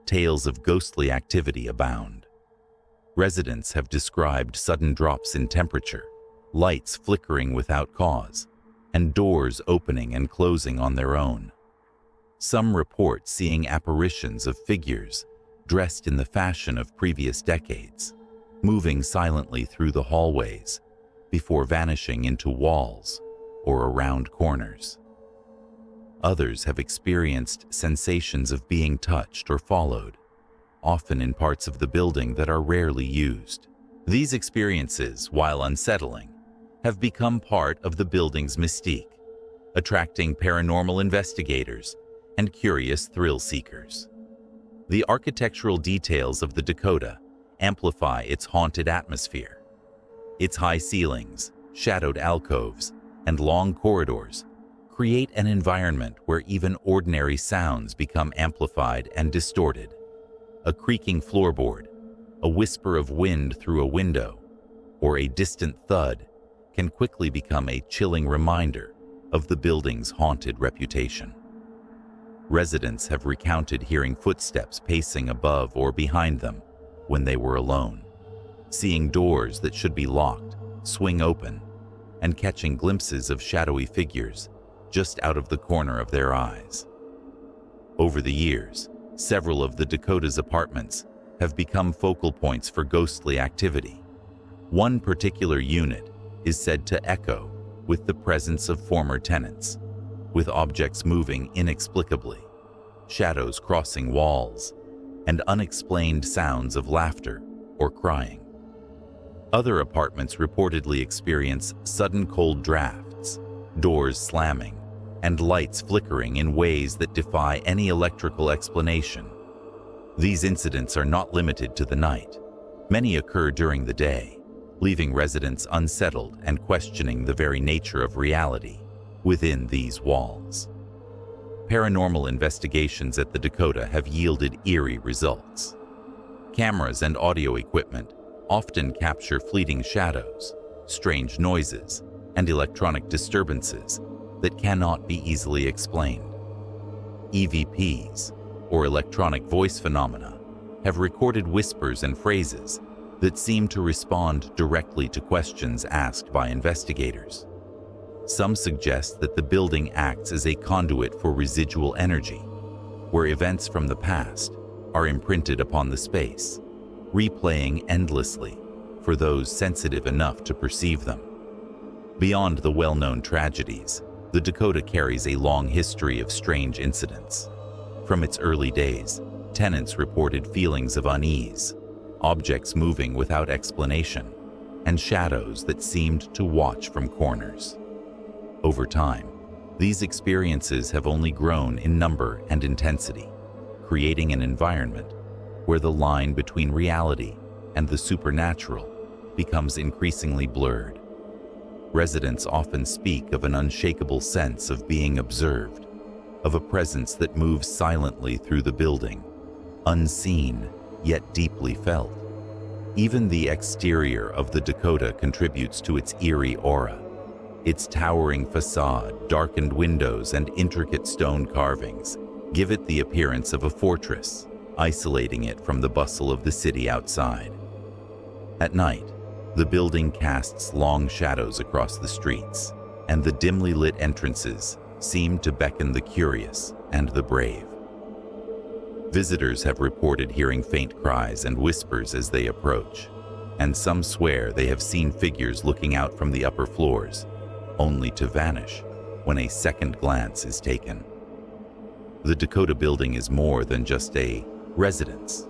tales of ghostly activity abound. Residents have described sudden drops in temperature, lights flickering without cause, and doors opening and closing on their own. Some report seeing apparitions of figures dressed in the fashion of previous decades, moving silently through the hallways before vanishing into walls or around corners. Others have experienced sensations of being touched or followed, often in parts of the building that are rarely used. These experiences, while unsettling, have become part of the building's mystique, attracting paranormal investigators and curious thrill seekers. The architectural details of the Dakota amplify its haunted atmosphere. Its high ceilings, shadowed alcoves, and long corridors create an environment where even ordinary sounds become amplified and distorted. A creaking floorboard, a whisper of wind through a window, or a distant thud can quickly become a chilling reminder of the building's haunted reputation. Residents have recounted hearing footsteps pacing above or behind them when they were alone, seeing doors that should be locked swing open, and catching glimpses of shadowy figures just out of the corner of their eyes. Over the years, several of the Dakota's apartments have become focal points for ghostly activity. One particular unit is said to echo with the presence of former tenants, with objects moving inexplicably, shadows crossing walls, and unexplained sounds of laughter or crying. Other apartments reportedly experience sudden cold drafts, doors slamming, and lights flickering in ways that defy any electrical explanation. These incidents are not limited to the night. Many occur during the day, leaving residents unsettled and questioning the very nature of reality within these walls. Paranormal investigations at the Dakota have yielded eerie results. Cameras and audio equipment often capture fleeting shadows, strange noises, and electronic disturbances that cannot be easily explained. EVPs, or electronic voice phenomena, have recorded whispers and phrases that seem to respond directly to questions asked by investigators. Some suggest that the building acts as a conduit for residual energy, where events from the past are imprinted upon the space, replaying endlessly for those sensitive enough to perceive them. Beyond the well-known tragedies, the Dakota carries a long history of strange incidents. From its early days, tenants reported feelings of unease, objects moving without explanation, and shadows that seemed to watch from corners. Over time, these experiences have only grown in number and intensity, creating an environment where the line between reality and the supernatural becomes increasingly blurred. Residents often speak of an unshakable sense of being observed, of a presence that moves silently through the building, unseen yet deeply felt. Even the exterior of the Dakota contributes to its eerie aura. Its towering facade, darkened windows, and intricate stone carvings give it the appearance of a fortress, isolating it from the bustle of the city outside. At night, the building casts long shadows across the streets, and the dimly lit entrances seem to beckon the curious and the brave. Visitors have reported hearing faint cries and whispers as they approach, and some swear they have seen figures looking out from the upper floors, only to vanish when a second glance is taken. The Dakota building is more than just a residence.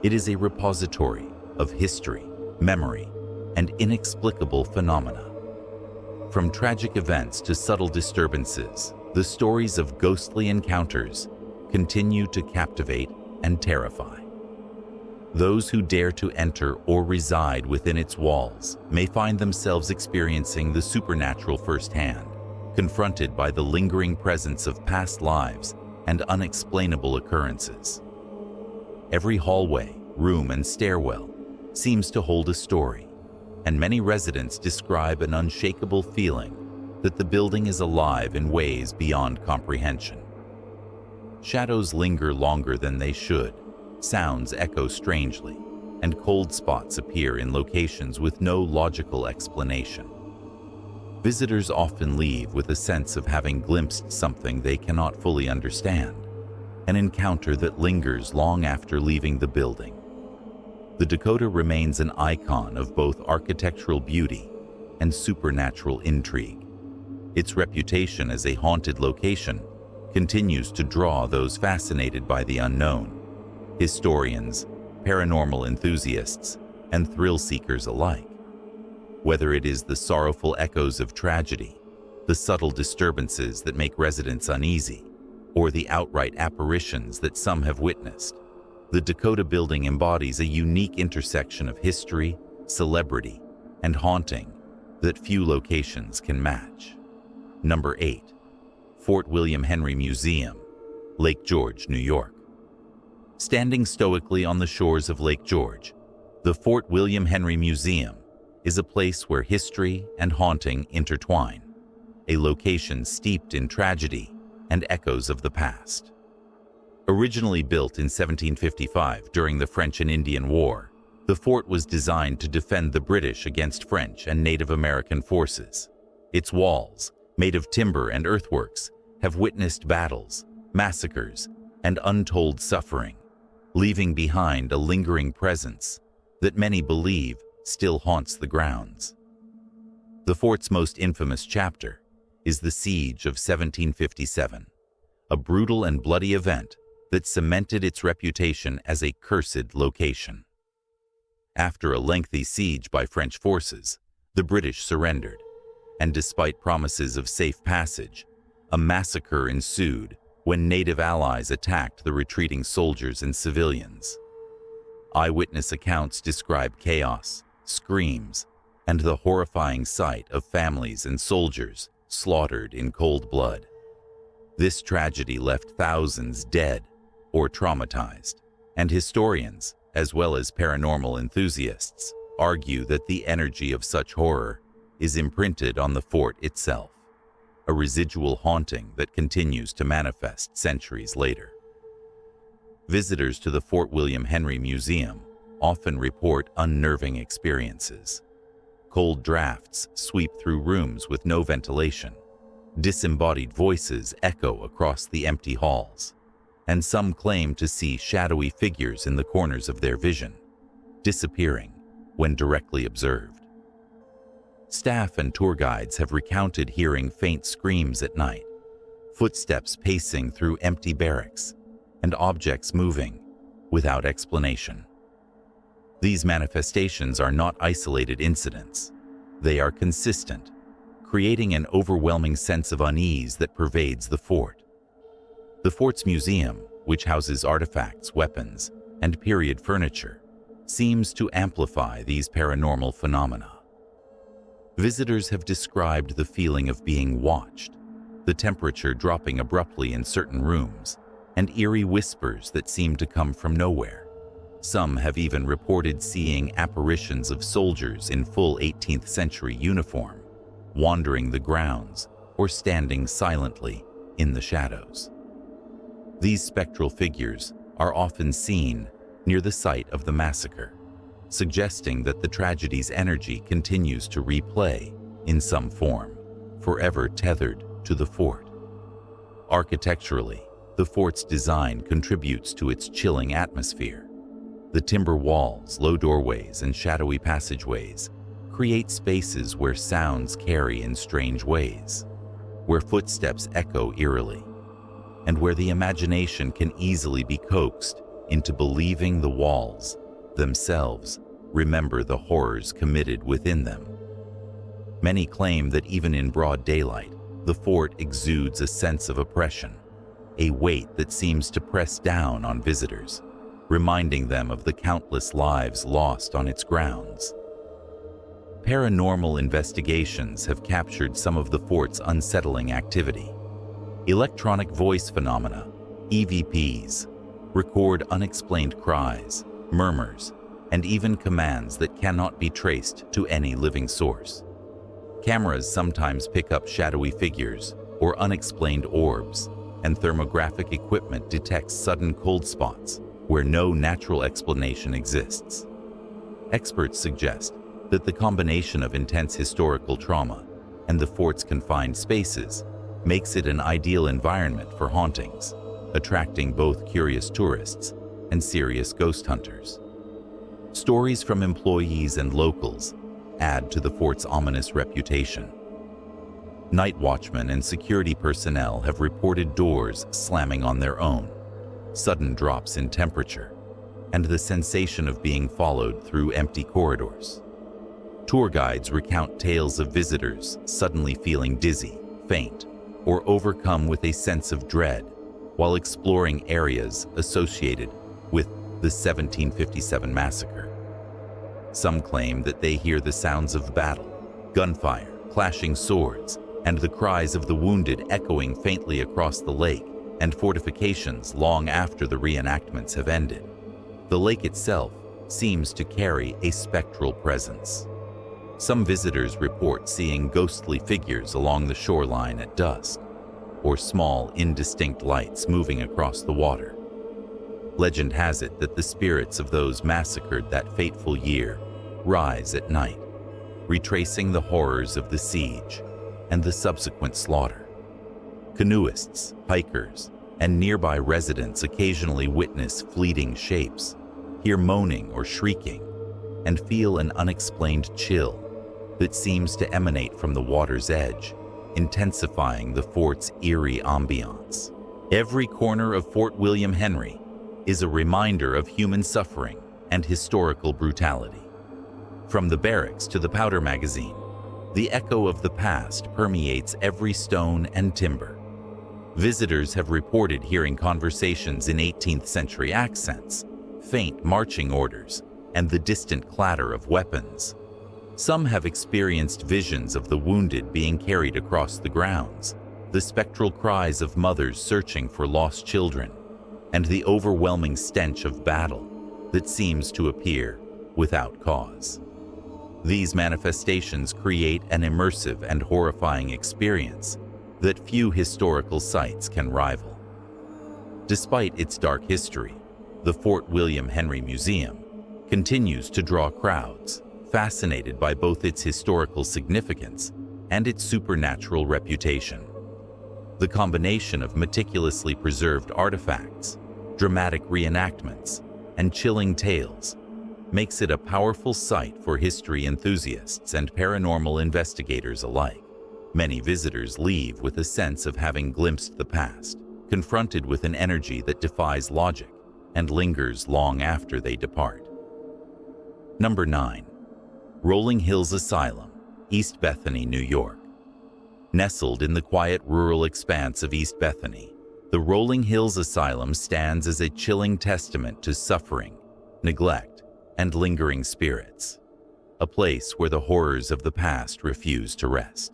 It is a repository of history, memory, and inexplicable phenomena. From tragic events to subtle disturbances, the stories of ghostly encounters continue to captivate and terrify. Those who dare to enter or reside within its walls may find themselves experiencing the supernatural firsthand, confronted by the lingering presence of past lives and unexplainable occurrences. Every hallway, room, and stairwell seems to hold a story, and many residents describe an unshakable feeling that the building is alive in ways beyond comprehension. Shadows linger longer than they should, sounds echo strangely, and cold spots appear in locations with no logical explanation. Visitors often leave with a sense of having glimpsed something they cannot fully understand, an encounter that lingers long after leaving the building. The Dakota remains an icon of both architectural beauty and supernatural intrigue. Its reputation as a haunted location continues to draw those fascinated by the unknown. Historians, paranormal enthusiasts, and thrill-seekers alike. Whether it is the sorrowful echoes of tragedy, the subtle disturbances that make residents uneasy, or the outright apparitions that some have witnessed, the Dakota building embodies a unique intersection of history, celebrity, and haunting that few locations can match. Number 8. Fort William Henry Museum, Lake George, New York. Standing stoically on the shores of Lake George, the Fort William Henry Museum is a place where history and haunting intertwine, a location steeped in tragedy and echoes of the past. Originally built in 1755 during the French and Indian War, the fort was designed to defend the British against French and Native American forces. Its walls, made of timber and earthworks, have witnessed battles, massacres, and untold suffering, leaving behind a lingering presence that many believe still haunts the grounds. The fort's most infamous chapter is the Siege of 1757, a brutal and bloody event that cemented its reputation as a cursed location. After a lengthy siege by French forces, the British surrendered, and despite promises of safe passage, a massacre ensued when native allies attacked the retreating soldiers and civilians. Eyewitness accounts describe chaos, screams, and the horrifying sight of families and soldiers slaughtered in cold blood. This tragedy left thousands dead or traumatized, and historians, as well as paranormal enthusiasts, argue that the energy of such horror is imprinted on the fort itself, a residual haunting that continues to manifest centuries later. Visitors to the Fort William Henry Museum often report unnerving experiences. Cold drafts sweep through rooms with no ventilation. Disembodied voices echo across the empty halls, and some claim to see shadowy figures in the corners of their vision, disappearing when directly observed. Staff and tour guides have recounted hearing faint screams at night, footsteps pacing through empty barracks, and objects moving without explanation. These manifestations are not isolated incidents. They are consistent, creating an overwhelming sense of unease that pervades the fort. The fort's museum, which houses artifacts, weapons, and period furniture, seems to amplify these paranormal phenomena. Visitors have described the feeling of being watched, the temperature dropping abruptly in certain rooms, and eerie whispers that seem to come from nowhere. Some have even reported seeing apparitions of soldiers in full 18th century uniform, wandering the grounds or standing silently in the shadows. These spectral figures are often seen near the site of the massacre, suggesting that the tragedy's energy continues to replay in some form, forever tethered to the fort. Architecturally, the fort's design contributes to its chilling atmosphere. The timber walls, low doorways, and shadowy passageways create spaces where sounds carry in strange ways, where footsteps echo eerily, and where the imagination can easily be coaxed into believing the walls themselves remember the horrors committed within them. Many claim that even in broad daylight, the fort exudes a sense of oppression, a weight that seems to press down on visitors, reminding them of the countless lives lost on its grounds. Paranormal investigations have captured some of the fort's unsettling activity. Electronic voice phenomena, EVPs, record unexplained cries, murmurs, and even commands that cannot be traced to any living source. Cameras sometimes pick up shadowy figures or unexplained orbs, and thermographic equipment detects sudden cold spots where no natural explanation exists. Experts suggest that the combination of intense historical trauma and the fort's confined spaces makes it an ideal environment for hauntings, attracting both curious tourists and serious ghost hunters. Stories from employees and locals add to the fort's ominous reputation. Night watchmen and security personnel have reported doors slamming on their own, sudden drops in temperature, and the sensation of being followed through empty corridors. Tour guides recount tales of visitors suddenly feeling dizzy, faint, or overcome with a sense of dread while exploring areas associated with the 1757 massacre. Some claim that they hear the sounds of battle, gunfire, clashing swords, and the cries of the wounded echoing faintly across the lake and fortifications long after the reenactments have ended. The lake itself seems to carry a spectral presence. Some visitors report seeing ghostly figures along the shoreline at dusk, or small, indistinct lights moving across the water, Legend has it that the spirits of those massacred that fateful year rise at night, retracing the horrors of the siege and the subsequent slaughter. Canoeists, hikers, and nearby residents occasionally witness fleeting shapes, hear moaning or shrieking, and feel an unexplained chill that seems to emanate from the water's edge, intensifying the fort's eerie ambiance. Every corner of Fort William Henry is a reminder of human suffering and historical brutality. From the barracks to the powder magazine, the echo of the past permeates every stone and timber. Visitors have reported hearing conversations in 18th century accents, faint marching orders, and the distant clatter of weapons. Some have experienced visions of the wounded being carried across the grounds, the spectral cries of mothers searching for lost children, and the overwhelming stench of battle that seems to appear without cause. These manifestations create an immersive and horrifying experience that few historical sites can rival. Despite its dark history, the Fort William Henry Museum continues to draw crowds fascinated by both its historical significance and its supernatural reputation. The combination of meticulously preserved artifacts, dramatic reenactments, and chilling tales makes it a powerful site for history enthusiasts and paranormal investigators alike. Many visitors leave with a sense of having glimpsed the past, confronted with an energy that defies logic and lingers long after they depart. Number 9. Rolling Hills Asylum, East Bethany, New York. Nestled in the quiet rural expanse of East Bethany, the Rolling Hills Asylum stands as a chilling testament to suffering, neglect, and lingering spirits, a place where the horrors of the past refuse to rest.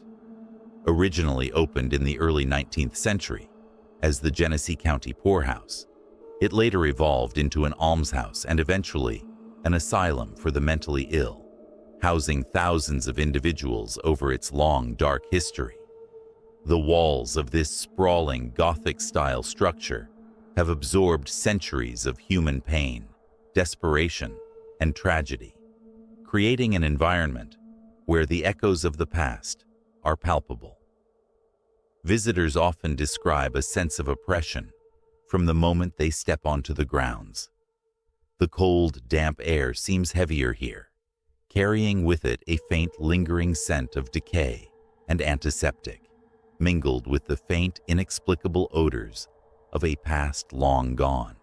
Originally opened in the early 19th century as the Genesee County Poorhouse, it later evolved into an almshouse and eventually an asylum for the mentally ill, housing thousands of individuals over its long, dark history. The walls of this sprawling Gothic-style structure have absorbed centuries of human pain, desperation, and tragedy, creating an environment where the echoes of the past are palpable. Visitors often describe a sense of oppression from the moment they step onto the grounds. The cold, damp air seems heavier here, carrying with it a faint, lingering scent of decay and antiseptic, mingled with the faint, inexplicable odors of a past long gone.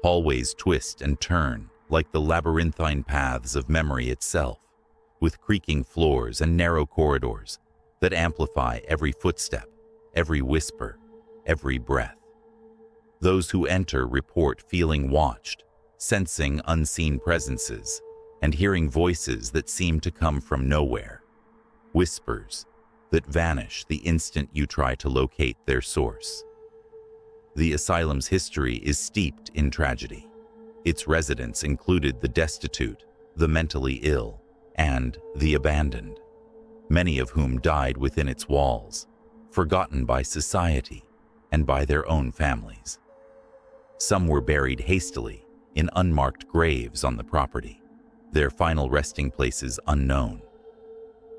Hallways twist and turn like the labyrinthine paths of memory itself, with creaking floors and narrow corridors that amplify every footstep, every whisper, every breath. Those who enter report feeling watched, sensing unseen presences, and hearing voices that seem to come from nowhere, whispers that vanish the instant you try to locate their source. The asylum's history is steeped in tragedy. Its residents included the destitute, the mentally ill, and the abandoned, many of whom died within its walls, forgotten by society and by their own families. Some were buried hastily in unmarked graves on the property, their final resting places unknown.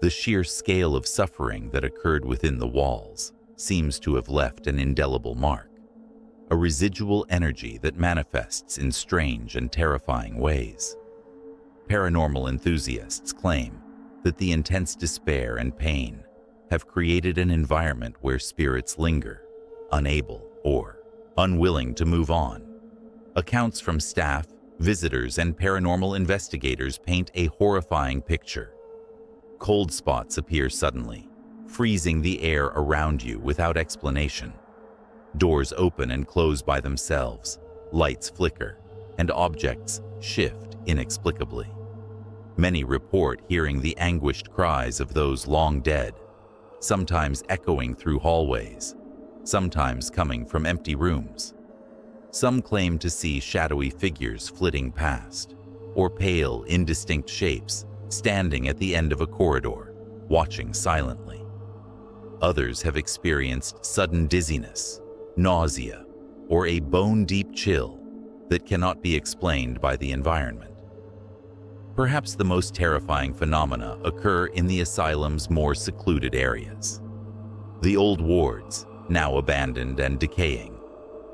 The sheer scale of suffering that occurred within the walls seems to have left an indelible mark, a residual energy that manifests in strange and terrifying ways. Paranormal enthusiasts claim that the intense despair and pain have created an environment where spirits linger, unable or unwilling to move on. Accounts from staff, visitors, and paranormal investigators paint a horrifying picture. Cold spots appear suddenly, freezing the air around you without explanation. Doors open and close by themselves, lights flicker, and objects shift inexplicably. Many report hearing the anguished cries of those long dead, sometimes echoing through hallways, sometimes coming from empty rooms. Some claim to see shadowy figures flitting past, or pale, indistinct shapes standing at the end of a corridor, watching silently. Others have experienced sudden dizziness, nausea, or a bone-deep chill that cannot be explained by the environment. Perhaps the most terrifying phenomena occur in the asylum's more secluded areas. The old wards, now abandoned and decaying,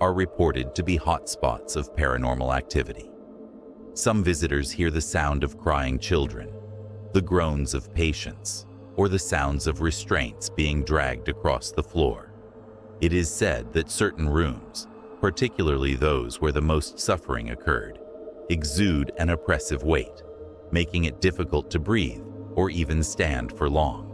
are reported to be hotspots of paranormal activity. Some visitors hear the sound of crying children, the groans of patients, or the sounds of restraints being dragged across the floor. It is said that certain rooms, particularly those where the most suffering occurred, exude an oppressive weight, making it difficult to breathe or even stand for long.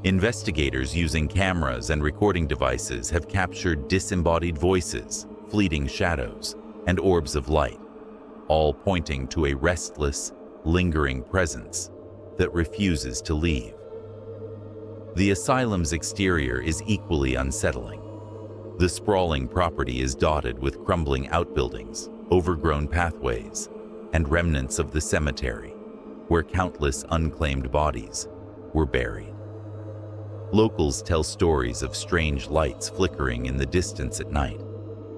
Investigators using cameras and recording devices have captured disembodied voices, fleeting shadows, and orbs of light, all pointing to a restless, lingering presence that refuses to leave. The asylum's exterior is equally unsettling. The sprawling property is dotted with crumbling outbuildings, overgrown pathways, and remnants of the cemetery, where countless unclaimed bodies were buried. Locals tell stories of strange lights flickering in the distance at night,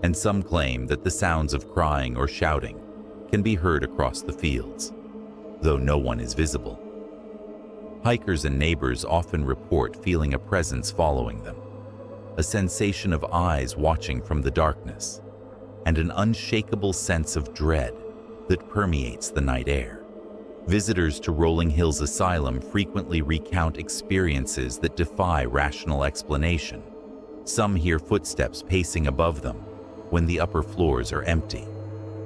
and some claim that the sounds of crying or shouting can be heard across the fields, though no one is visible. Hikers and neighbors often report feeling a presence following them, a sensation of eyes watching from the darkness, and an unshakable sense of dread that permeates the night air. Visitors to Rolling Hills Asylum frequently recount experiences that defy rational explanation. Some hear footsteps pacing above them when the upper floors are empty.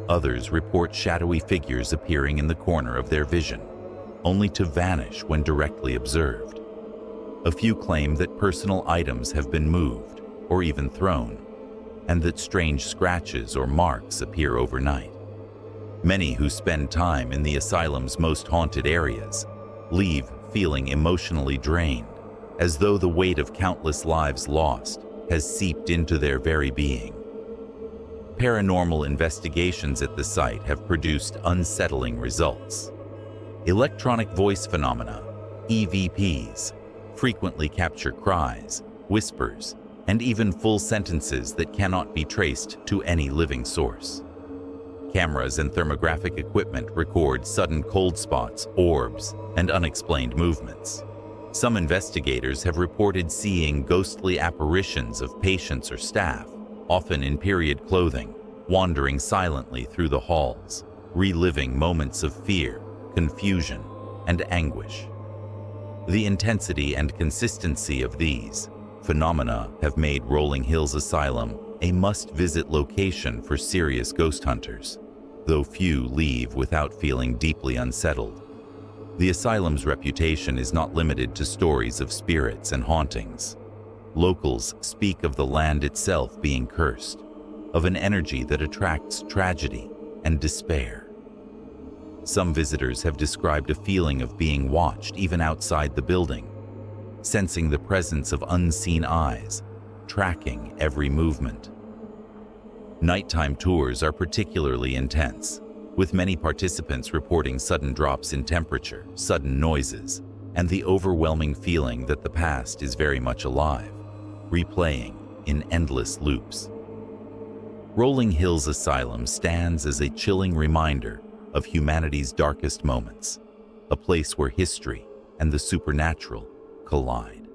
Others report shadowy figures appearing in the corner of their vision, only to vanish when directly observed. A few claim that personal items have been moved or even thrown, and that strange scratches or marks appear overnight. Many who spend time in the asylum's most haunted areas leave feeling emotionally drained, as though the weight of countless lives lost has seeped into their very being. Paranormal investigations at the site have produced unsettling results. Electronic voice phenomena, EVPs, frequently capture cries, whispers, and even full sentences that cannot be traced to any living source. Cameras and thermographic equipment record sudden cold spots, orbs, and unexplained movements. Some investigators have reported seeing ghostly apparitions of patients or staff, often in period clothing, wandering silently through the halls, reliving moments of fear, confusion, and anguish. The intensity and consistency of these phenomena have made Rolling Hills Asylum a must-visit location for serious ghost hunters, though few leave without feeling deeply unsettled. The asylum's reputation is not limited to stories of spirits and hauntings. Locals speak of the land itself being cursed, of an energy that attracts tragedy and despair. Some visitors have described a feeling of being watched even outside the building, sensing the presence of unseen eyes, tracking every movement. Nighttime tours are particularly intense, with many participants reporting sudden drops in temperature, sudden noises, and the overwhelming feeling that the past is very much alive, replaying in endless loops. Rolling Hills Asylum stands as a chilling reminder of humanity's darkest moments, a place where history and the supernatural collide.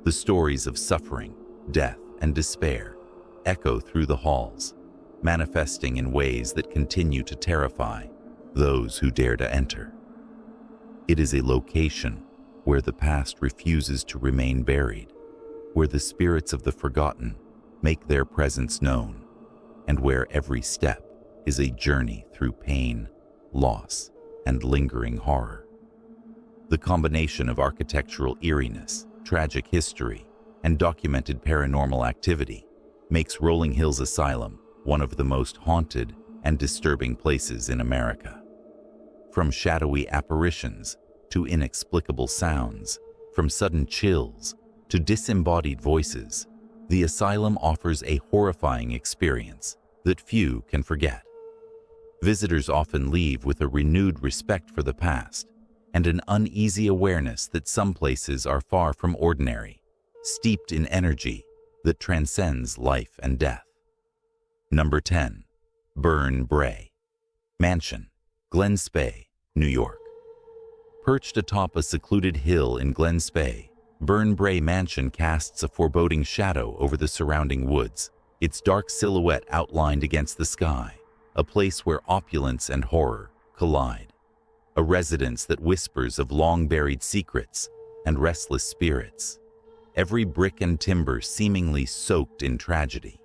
The stories of suffering, death, and despair echo through the halls, manifesting in ways that continue to terrify those who dare to enter. It is a location where the past refuses to remain buried, where the spirits of the forgotten make their presence known, and where every step is a journey through pain, loss, and lingering horror. The combination of architectural eeriness, tragic history, and documented paranormal activity makes Rolling Hills Asylum one of the most haunted and disturbing places in America. From shadowy apparitions to inexplicable sounds, from sudden chills to disembodied voices, the asylum offers a horrifying experience that few can forget. Visitors often leave with a renewed respect for the past and an uneasy awareness that some places are far from ordinary, steeped in energy that transcends life and death. Number 10. Burn Bray Mansion, Glen Spey, New York. Perched atop a secluded hill in Glen Spey, Burn Bray Mansion casts a foreboding shadow over the surrounding woods, its dark silhouette outlined against the sky, a place where opulence and horror collide. A residence that whispers of long-buried secrets and restless spirits, every brick and timber seemingly soaked in tragedy.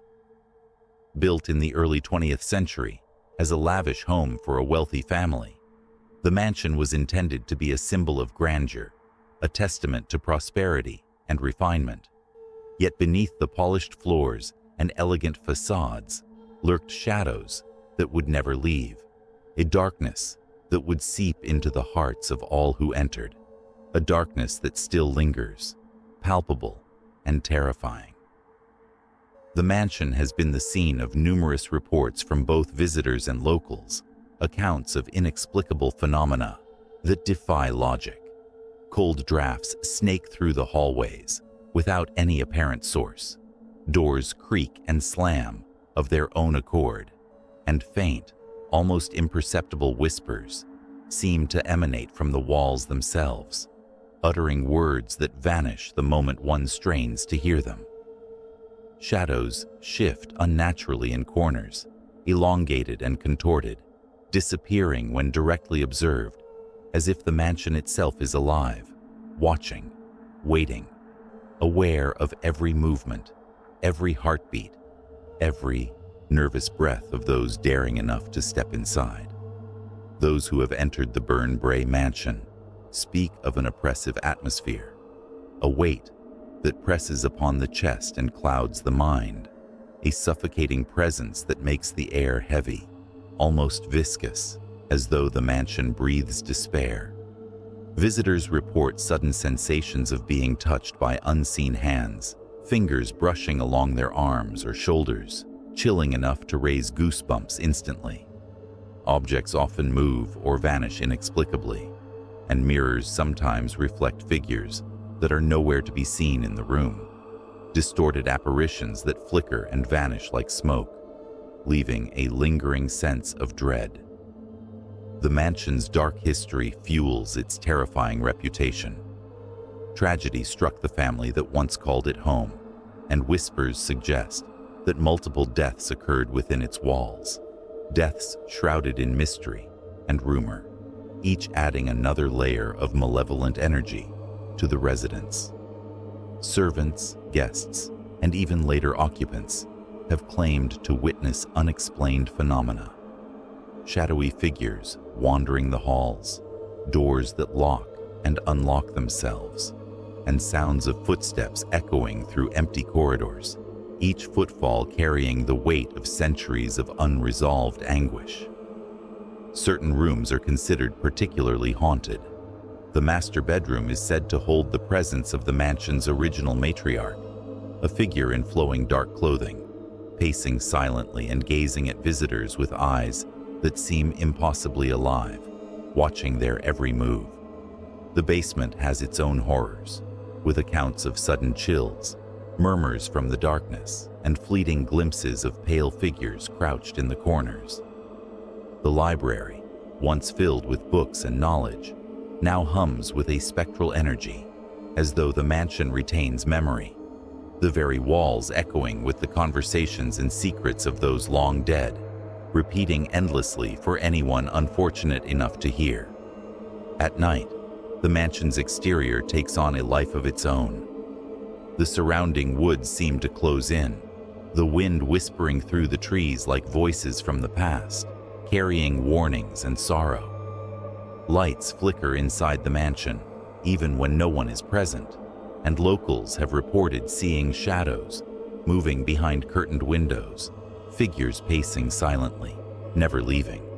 Built in the early 20th century as a lavish home for a wealthy family, the mansion was intended to be a symbol of grandeur, a testament to prosperity and refinement. Yet beneath the polished floors and elegant facades lurked shadows that would never leave, a darkness that would seep into the hearts of all who entered, a darkness that still lingers, palpable and terrifying. The mansion has been the scene of numerous reports from both visitors and locals, accounts of inexplicable phenomena that defy logic. Cold drafts snake through the hallways without any apparent source. Doors creak and slam of their own accord, and faint, almost imperceptible whispers seem to emanate from the walls themselves, uttering words that vanish the moment one strains to hear them. Shadows shift unnaturally in corners, elongated and contorted, disappearing when directly observed, as if the mansion itself is alive, watching, waiting, aware of every movement, every heartbeat, every nervous breath of those daring enough to step inside. Those who have entered the Burn Bray Mansion speak of an oppressive atmosphere, a weight that presses upon the chest and clouds the mind, a suffocating presence that makes the air heavy, almost viscous, as though the mansion breathes despair. Visitors report sudden sensations of being touched by unseen hands, fingers brushing along their arms or shoulders, chilling enough to raise goosebumps instantly. Objects often move or vanish inexplicably, and mirrors sometimes reflect figures that are nowhere to be seen in the room. Distorted apparitions that flicker and vanish like smoke, leaving a lingering sense of dread. The mansion's dark history fuels its terrifying reputation. Tragedy struck the family that once called it home, and whispers suggest that multiple deaths occurred within its walls, deaths shrouded in mystery and rumor, each adding another layer of malevolent energy to the residence. Servants, guests, and even later occupants have claimed to witness unexplained phenomena. Shadowy figures wandering the halls, doors that lock and unlock themselves, and sounds of footsteps echoing through empty corridors, each footfall carrying the weight of centuries of unresolved anguish. Certain rooms are considered particularly haunted. The master bedroom is said to hold the presence of the mansion's original matriarch, a figure in flowing dark clothing, pacing silently and gazing at visitors with eyes that seem impossibly alive, watching their every move. The basement has its own horrors, with accounts of sudden chills, murmurs from the darkness, and fleeting glimpses of pale figures crouched in the corners. The library, once filled with books and knowledge, now hums with a spectral energy, as though the mansion retains memory, the very walls echoing with the conversations and secrets of those long dead, repeating endlessly for anyone unfortunate enough to hear. At night, the mansion's exterior takes on a life of its own. The surrounding woods seem to close in, the wind whispering through the trees like voices from the past, carrying warnings and sorrow. Lights flicker inside the mansion, even when no one is present, and locals have reported seeing shadows moving behind curtained windows, figures pacing silently, never leaving.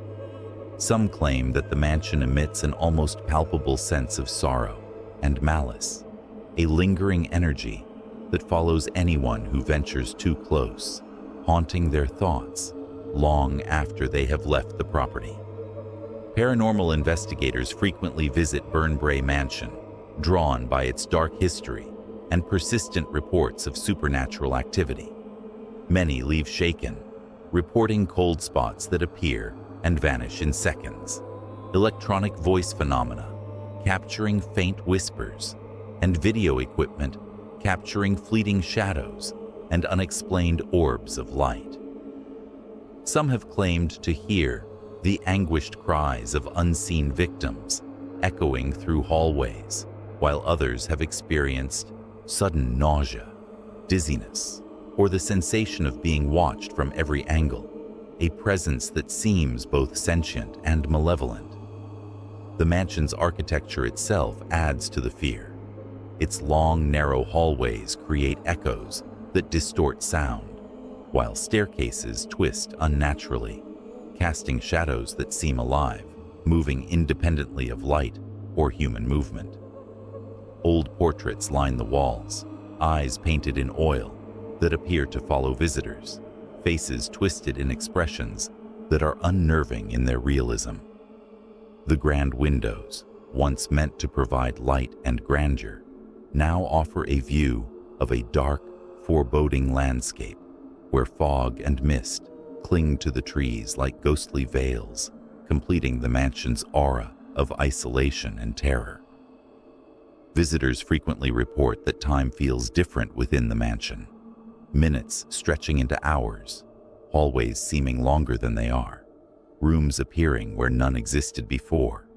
Some claim that the mansion emits an almost palpable sense of sorrow and malice, a lingering energy that follows anyone who ventures too close, haunting their thoughts long after they have left the property. Paranormal investigators frequently visit Burn Bray Mansion, drawn by its dark history and persistent reports of supernatural activity. Many leave shaken, reporting cold spots that appear and vanish in seconds, electronic voice phenomena, capturing faint whispers, and video equipment capturing fleeting shadows and unexplained orbs of light. Some have claimed to hear the anguished cries of unseen victims echoing through hallways, while others have experienced sudden nausea, dizziness, or the sensation of being watched from every angle, a presence that seems both sentient and malevolent. The mansion's architecture itself adds to the fear. Its long, narrow hallways create echoes that distort sound, while staircases twist unnaturally, casting shadows that seem alive, moving independently of light or human movement. Old portraits line the walls, eyes painted in oil that appear to follow visitors, faces twisted in expressions that are unnerving in their realism. The grand windows, once meant to provide light and grandeur, now offer a view of a dark, foreboding landscape where fog and mist cling to the trees like ghostly veils, completing the mansion's aura of isolation and terror. Visitors frequently report that time feels different within the mansion, minutes stretching into hours, hallways seeming longer than they are, rooms appearing where none existed before,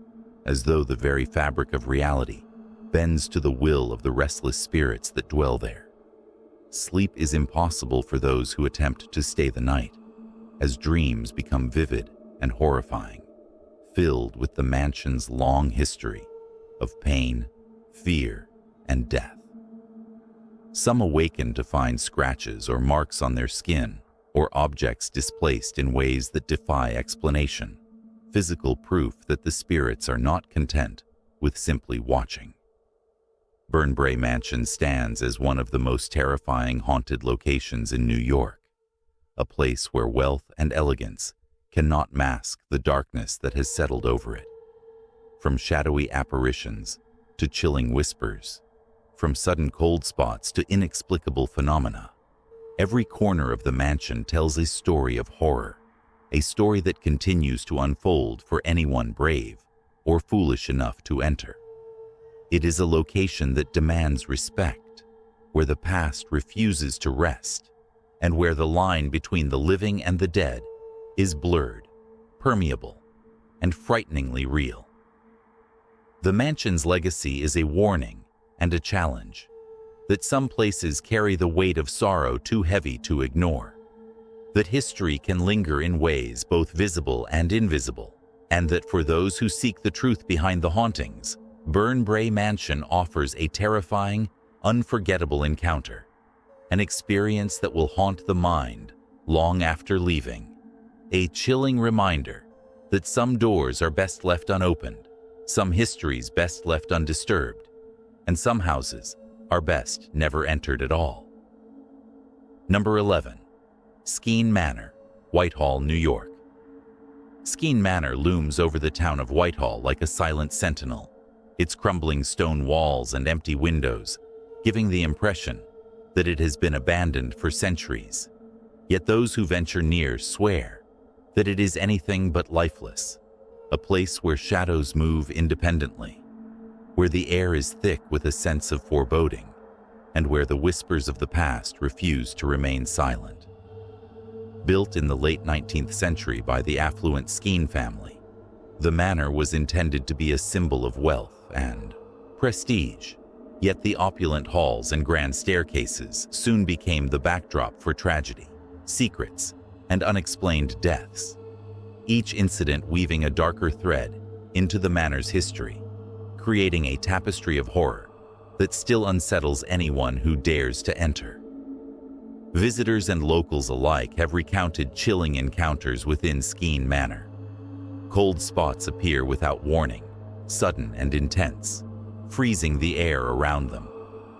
as though the very fabric of reality bends to the will of the restless spirits that dwell there. Sleep is impossible for those who attempt to stay the night, as dreams become vivid and horrifying, filled with the mansion's long history of pain, fear, and death. Some awaken to find scratches or marks on their skin, or objects displaced in ways that defy explanation, physical proof that the spirits are not content with simply watching. Burnbrae Mansion stands as one of the most terrifying haunted locations in New York, a place where wealth and elegance cannot mask the darkness that has settled over it. From shadowy apparitions to chilling whispers, from sudden cold spots to inexplicable phenomena, every corner of the mansion tells a story of horror, a story that continues to unfold for anyone brave or foolish enough to enter. It is a location that demands respect, where the past refuses to rest, and where the line between the living and the dead is blurred, permeable, and frighteningly real. The mansion's legacy is a warning and a challenge, that some places carry the weight of sorrow too heavy to ignore, that history can linger in ways both visible and invisible, and that for those who seek the truth behind the hauntings, Burnbrae Mansion offers a terrifying, unforgettable encounter, an experience that will haunt the mind long after leaving, a chilling reminder that some doors are best left unopened, some histories best left undisturbed, and some houses are best never entered at all. Number 11. Skene Manor, Whitehall, New York. Skene Manor looms over the town of Whitehall like a silent sentinel, its crumbling stone walls and empty windows giving the impression that it has been abandoned for centuries. Yet those who venture near swear that it is anything but lifeless, a place where shadows move independently, where the air is thick with a sense of foreboding, and where the whispers of the past refuse to remain silent. Built in the late 19th century by the affluent Skene family, the manor was intended to be a symbol of wealth and prestige, yet the opulent halls and grand staircases soon became the backdrop for tragedy, secrets, and unexplained deaths, each incident weaving a darker thread into the manor's history, creating a tapestry of horror that still unsettles anyone who dares to enter. Visitors and locals alike have recounted chilling encounters within Skene Manor. Cold spots appear without warning, sudden and intense, freezing the air around them,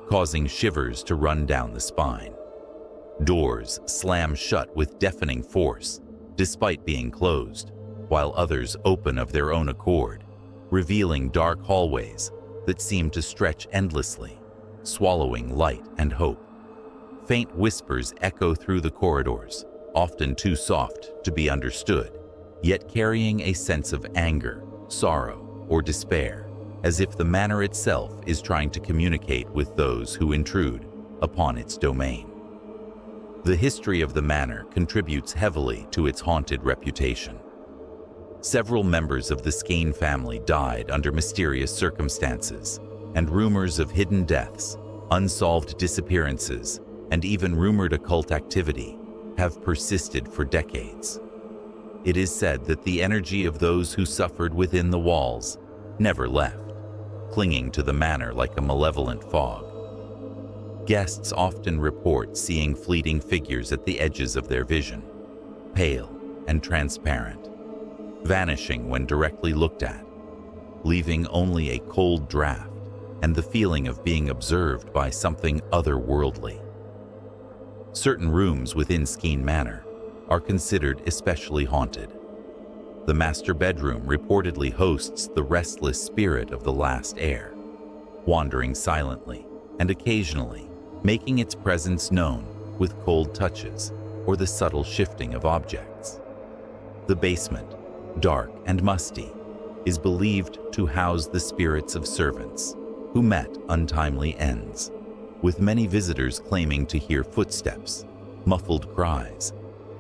causing shivers to run down the spine. Doors slam shut with deafening force, despite being closed, while others open of their own accord, revealing dark hallways that seem to stretch endlessly, swallowing light and hope. Faint whispers echo through the corridors, often too soft to be understood, yet carrying a sense of anger, sorrow, or despair, as if the manor itself is trying to communicate with those who intrude upon its domain. The history of the manor contributes heavily to its haunted reputation. Several members of the Skene family died under mysterious circumstances, and rumors of hidden deaths, unsolved disappearances, and even rumored occult activity have persisted for decades. It is said that the energy of those who suffered within the walls never left, clinging to the manor like a malevolent fog. Guests often report seeing fleeting figures at the edges of their vision, pale and transparent, vanishing when directly looked at, leaving only a cold draft and the feeling of being observed by something otherworldly. Certain rooms within Skene Manor are considered especially haunted. The master bedroom reportedly hosts the restless spirit of the last heir, wandering silently and occasionally making its presence known with cold touches or the subtle shifting of objects. The basement, dark and musty, is believed to house the spirits of servants who met untimely ends, with many visitors claiming to hear footsteps, muffled cries,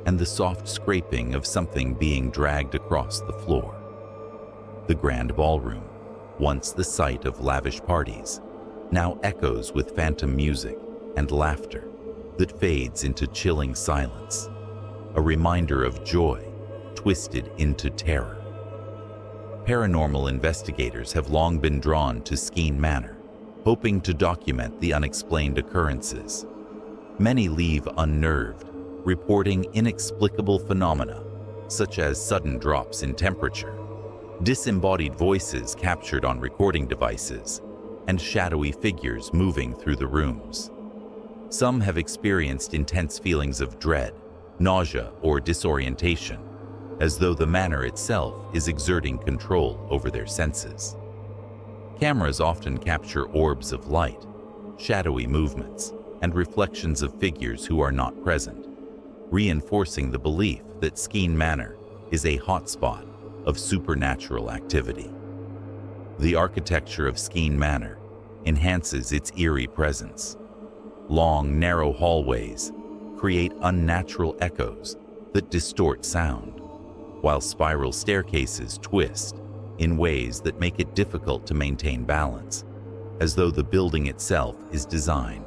and the soft scraping of something being dragged across the floor. The grand ballroom, once the site of lavish parties, now echoes with phantom music and laughter that fades into chilling silence, a reminder of joy twisted into terror. Paranormal investigators have long been drawn to Skene Manor, hoping to document the unexplained occurrences. Many leave unnerved, reporting inexplicable phenomena such as sudden drops in temperature, disembodied voices captured on recording devices, and shadowy figures moving through the rooms. Some have experienced intense feelings of dread, nausea, or disorientation, as though the manor itself is exerting control over their senses. Cameras often capture orbs of light, shadowy movements, and reflections of figures who are not present, reinforcing the belief that Skene Manor is a hotspot of supernatural activity. The architecture of Skene Manor enhances its eerie presence. Long, narrow hallways create unnatural echoes that distort sound, while spiral staircases twist in ways that make it difficult to maintain balance, as though the building itself is designed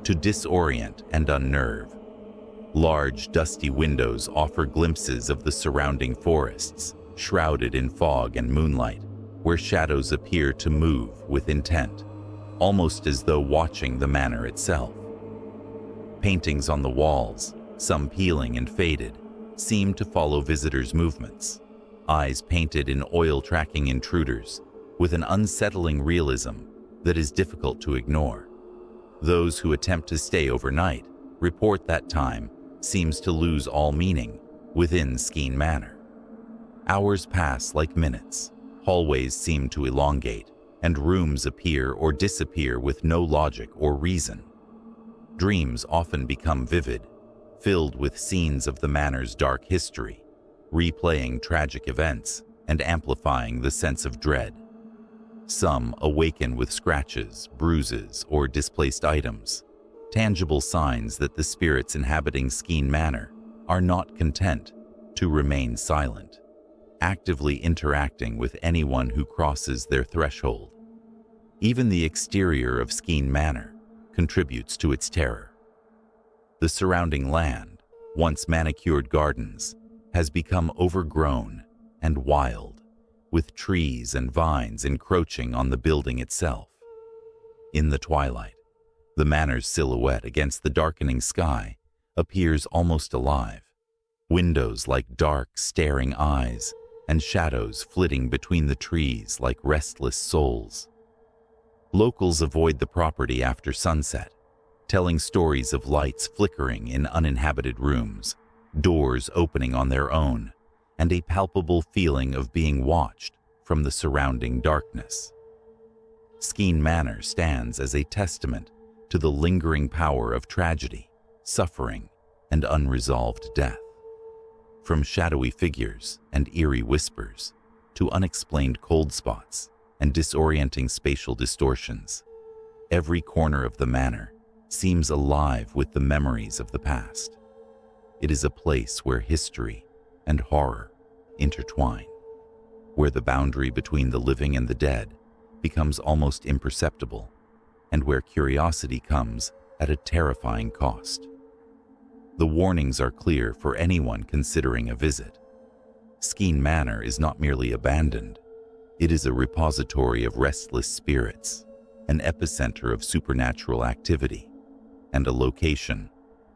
to disorient and unnerve. Large, dusty windows offer glimpses of the surrounding forests, shrouded in fog and moonlight, where shadows appear to move with intent, almost as though watching the manor itself. Paintings on the walls, some peeling and faded, seem to follow visitors' movements, eyes painted in oil-tracking intruders, with an unsettling realism that is difficult to ignore. Those who attempt to stay overnight report that time seems to lose all meaning within Skene Manor. Hours pass like minutes, hallways seem to elongate, and rooms appear or disappear with no logic or reason. Dreams often become vivid, filled with scenes of the manor's dark history, replaying tragic events and amplifying the sense of dread. Some awaken with scratches, bruises, or displaced items, tangible signs that the spirits inhabiting Skene Manor are not content to remain silent, actively interacting with anyone who crosses their threshold. Even the exterior of Skene Manor contributes to its terror. The surrounding land, once manicured gardens, has become overgrown and wild, with trees and vines encroaching on the building itself. In the twilight, the manor's silhouette against the darkening sky appears almost alive, windows like dark, staring eyes, and shadows flitting between the trees like restless souls. Locals avoid the property after sunset, telling stories of lights flickering in uninhabited rooms, doors opening on their own, and a palpable feeling of being watched from the surrounding darkness. Skene Manor stands as a testament to the lingering power of tragedy, suffering, and unresolved death. From shadowy figures and eerie whispers to unexplained cold spots and disorienting spatial distortions, every corner of the manor seems alive with the memories of the past. It is a place where history and horror intertwine, where the boundary between the living and the dead becomes almost imperceptible, and where curiosity comes at a terrifying cost. The warnings are clear for anyone considering a visit. Skene Manor is not merely abandoned. It is a repository of restless spirits, an epicenter of supernatural activity, and a location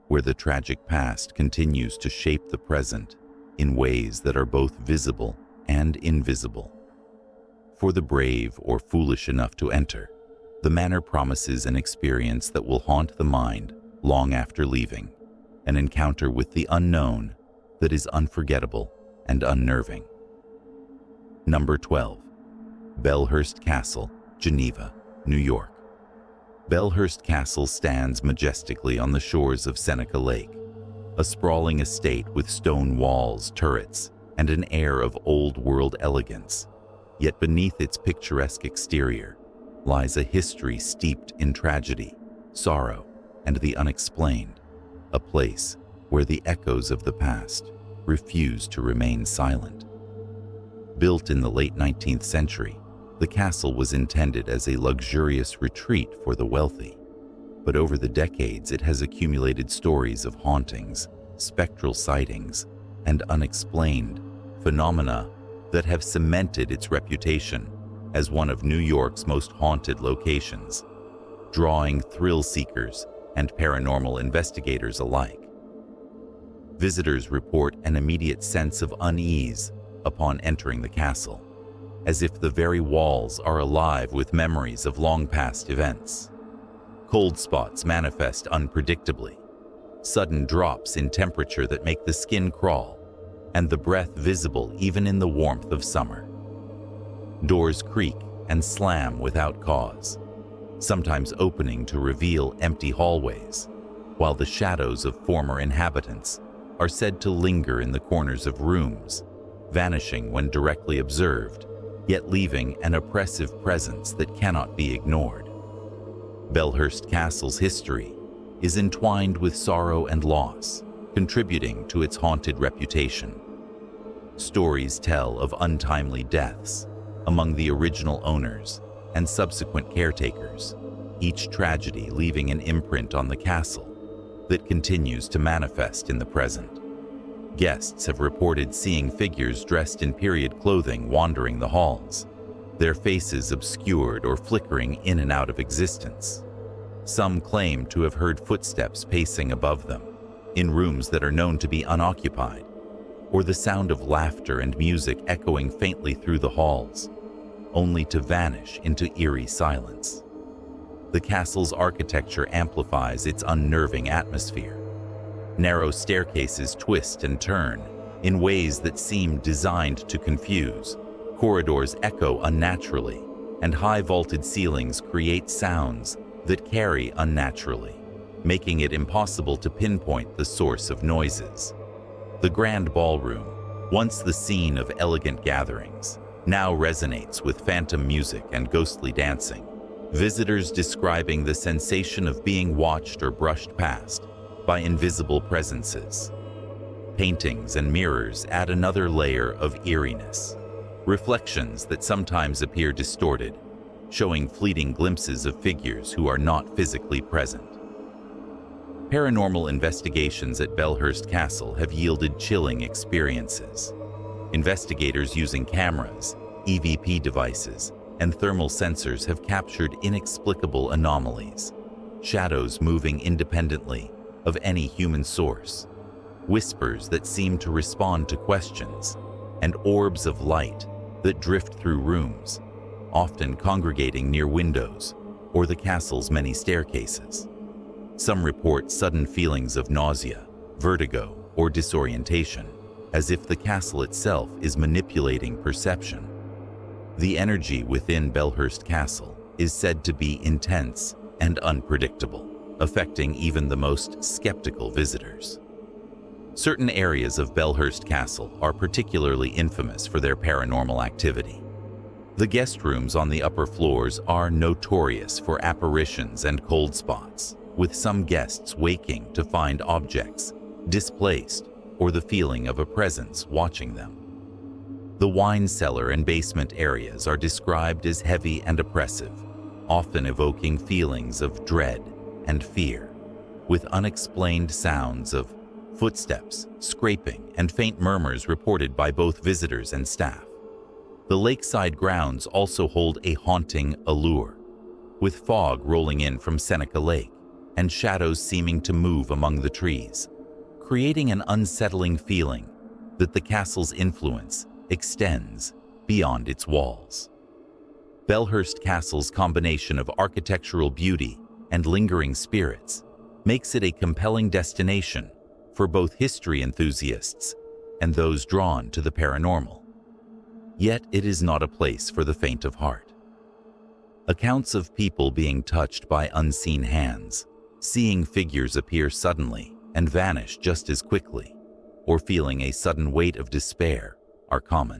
where the tragic past continues to shape the present in ways that are both visible and invisible. For the brave or foolish enough to enter, the manor promises an experience that will haunt the mind long after leaving, an encounter with the unknown that is unforgettable and unnerving. Number 12. Belhurst Castle, Geneva, New York. Belhurst Castle stands majestically on the shores of Seneca Lake, a sprawling estate with stone walls, turrets, and an air of old-world elegance. Yet beneath its picturesque exterior lies a history steeped in tragedy, sorrow, and the unexplained, a place where the echoes of the past refuse to remain silent. Built in the late 19th century, the castle was intended as a luxurious retreat for the wealthy, but over the decades it has accumulated stories of hauntings, spectral sightings, and unexplained phenomena that have cemented its reputation as one of New York's most haunted locations, drawing thrill seekers and paranormal investigators alike. Visitors report an immediate sense of unease upon entering the castle, as if the very walls are alive with memories of long-past events. Cold spots manifest unpredictably, sudden drops in temperature that make the skin crawl, and the breath visible even in the warmth of summer. Doors creak and slam without cause, sometimes opening to reveal empty hallways, while the shadows of former inhabitants are said to linger in the corners of rooms, vanishing when directly observed, yet leaving an oppressive presence that cannot be ignored. Belhurst Castle's history is entwined with sorrow and loss, contributing to its haunted reputation. Stories tell of untimely deaths among the original owners and subsequent caretakers, each tragedy leaving an imprint on the castle that continues to manifest in the present. Guests have reported seeing figures dressed in period clothing wandering the halls, their faces obscured or flickering in and out of existence. Some claim to have heard footsteps pacing above them, in rooms that are known to be unoccupied, or the sound of laughter and music echoing faintly through the halls, only to vanish into eerie silence. The castle's architecture amplifies its unnerving atmosphere. Narrow staircases twist and turn in ways that seem designed to confuse. Corridors echo unnaturally, and high vaulted ceilings create sounds that carry unnaturally, making it impossible to pinpoint the source of noises. The grand ballroom, once the scene of elegant gatherings, now resonates with phantom music and ghostly dancing, visitors describing the sensation of being watched or brushed past by invisible presences. Paintings and mirrors add another layer of eeriness, reflections that sometimes appear distorted, showing fleeting glimpses of figures who are not physically present. Paranormal investigations at Belhurst Castle have yielded chilling experiences. Investigators using cameras, EVP devices, and thermal sensors have captured inexplicable anomalies, shadows moving independently of any human source, whispers that seem to respond to questions, and orbs of light that drift through rooms, often congregating near windows or the castle's many staircases. Some report sudden feelings of nausea, vertigo, or disorientation, as if the castle itself is manipulating perception. The energy within Belhurst Castle is said to be intense and unpredictable, affecting even the most skeptical visitors. Certain areas of Belhurst Castle are particularly infamous for their paranormal activity. The guest rooms on the upper floors are notorious for apparitions and cold spots, with some guests waking to find objects displaced or the feeling of a presence watching them. The wine cellar and basement areas are described as heavy and oppressive, often evoking feelings of dread and fear, with unexplained sounds of footsteps, scraping, and faint murmurs reported by both visitors and staff. The lakeside grounds also hold a haunting allure, with fog rolling in from Seneca Lake and shadows seeming to move among the trees, creating an unsettling feeling that the castle's influence extends beyond its walls. Belhurst Castle's combination of architectural beauty and lingering spirits makes it a compelling destination for both history enthusiasts and those drawn to the paranormal. Yet it is not a place for the faint of heart. Accounts of people being touched by unseen hands, seeing figures appear suddenly and vanish just as quickly, or feeling a sudden weight of despair are common.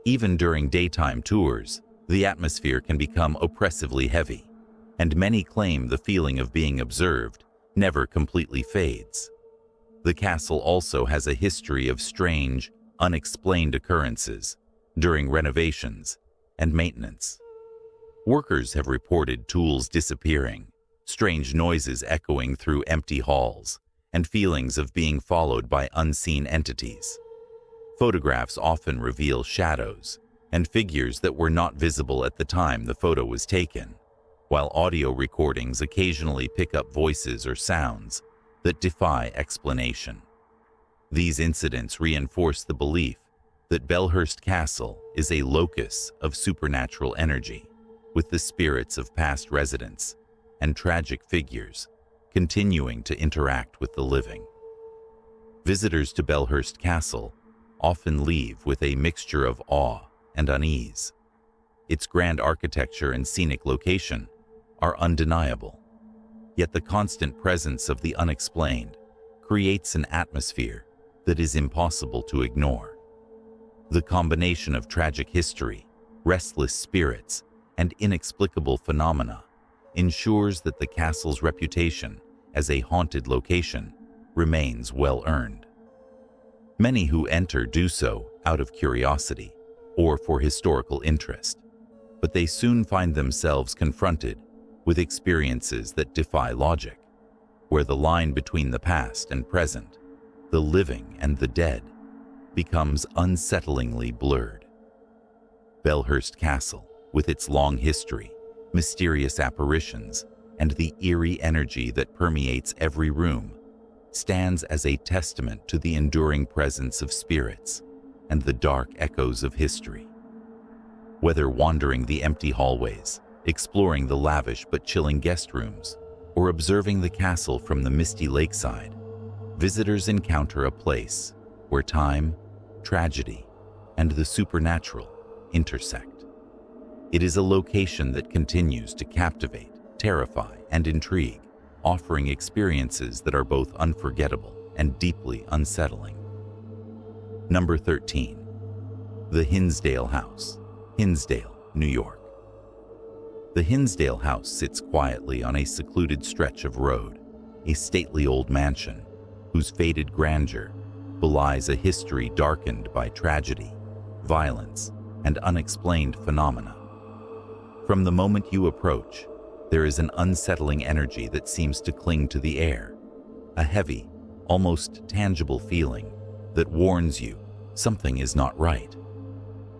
Even during daytime tours, the atmosphere can become oppressively heavy, and many claim the feeling of being observed never completely fades. The castle also has a history of strange, unexplained occurrences during renovations and maintenance. Workers have reported tools disappearing, strange noises echoing through empty halls, and feelings of being followed by unseen entities. Photographs often reveal shadows and figures that were not visible at the time the photo was taken, while audio recordings occasionally pick up voices or sounds that defy explanation. These incidents reinforce the belief that Belhurst Castle is a locus of supernatural energy, with the spirits of past residents and tragic figures continuing to interact with the living. Visitors to Belhurst Castle often leave with a mixture of awe and unease. Its grand architecture and scenic location are undeniable, yet the constant presence of the unexplained creates an atmosphere that is impossible to ignore. The combination of tragic history, restless spirits, and inexplicable phenomena ensures that the castle's reputation as a haunted location remains well-earned. Many who enter do so out of curiosity or for historical interest, but they soon find themselves confronted with experiences that defy logic, where the line between the past and present, the living and the dead, becomes unsettlingly blurred. Belhurst Castle, with its long history, mysterious apparitions, and the eerie energy that permeates every room, stands as a testament to the enduring presence of spirits and the dark echoes of history. Whether wandering the empty hallways, exploring the lavish but chilling guest rooms, or observing the castle from the misty lakeside, visitors encounter a place where time, tragedy, and the supernatural intersect. It is a location that continues to captivate, terrify, and intrigue, offering experiences that are both unforgettable and deeply unsettling. Number 13. The Hinsdale House, Hinsdale, New York. The Hinsdale House sits quietly on a secluded stretch of road, a stately old mansion whose faded grandeur belies a history darkened by tragedy, violence, and unexplained phenomena. From the moment you approach, there is an unsettling energy that seems to cling to the air, a heavy, almost tangible feeling that warns you something is not right.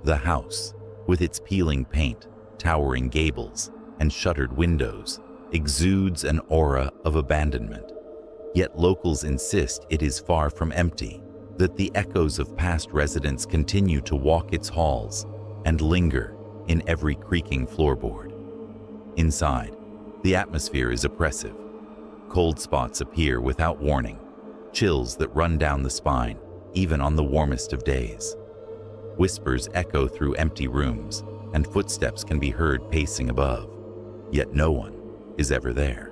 The house, with its peeling paint, towering gables, and shuttered windows, exudes an aura of abandonment. Yet locals insist it is far from empty, that the echoes of past residents continue to walk its halls and linger in every creaking floorboard. Inside, the atmosphere is oppressive. Cold spots appear without warning, chills that run down the spine, even on the warmest of days. Whispers echo through empty rooms, and footsteps can be heard pacing above, yet no one is ever there.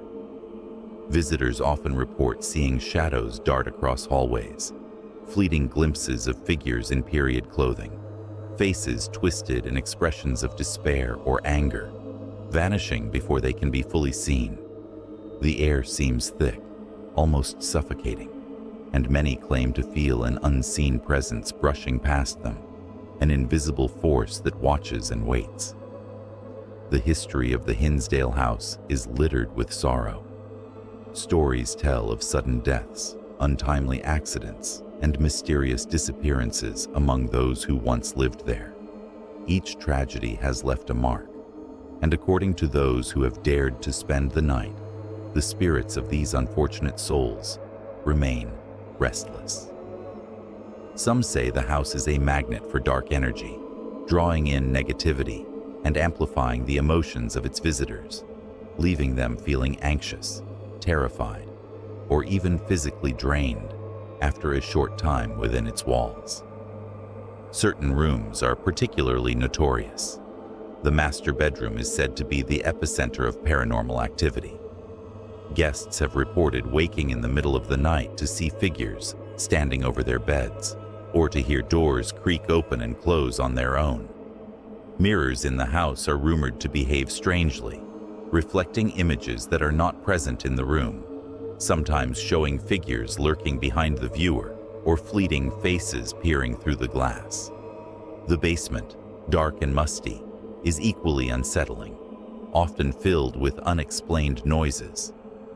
Visitors often report seeing shadows dart across hallways, fleeting glimpses of figures in period clothing, faces twisted in expressions of despair or anger, vanishing before they can be fully seen. The air seems thick, almost suffocating, and many claim to feel an unseen presence brushing past them, an invisible force that watches and waits. The history of the Hinsdale House is littered with sorrow. Stories tell of sudden deaths, untimely accidents, and mysterious disappearances among those who once lived there. Each tragedy has left a mark, and according to those who have dared to spend the night, the spirits of these unfortunate souls remain restless. Some say the house is a magnet for dark energy, drawing in negativity and amplifying the emotions of its visitors, leaving them feeling anxious, terrified, or even physically drained after a short time within its walls. Certain rooms are particularly notorious. The master bedroom is said to be the epicenter of paranormal activity. Guests have reported waking in the middle of the night to see figures standing over their beds, or to hear doors creak open and close on their own. Mirrors in the house are rumored to behave strangely, reflecting images that are not present in the room, sometimes showing figures lurking behind the viewer or fleeting faces peering through the glass. The basement, dark and musty, is equally unsettling, often filled with unexplained noises,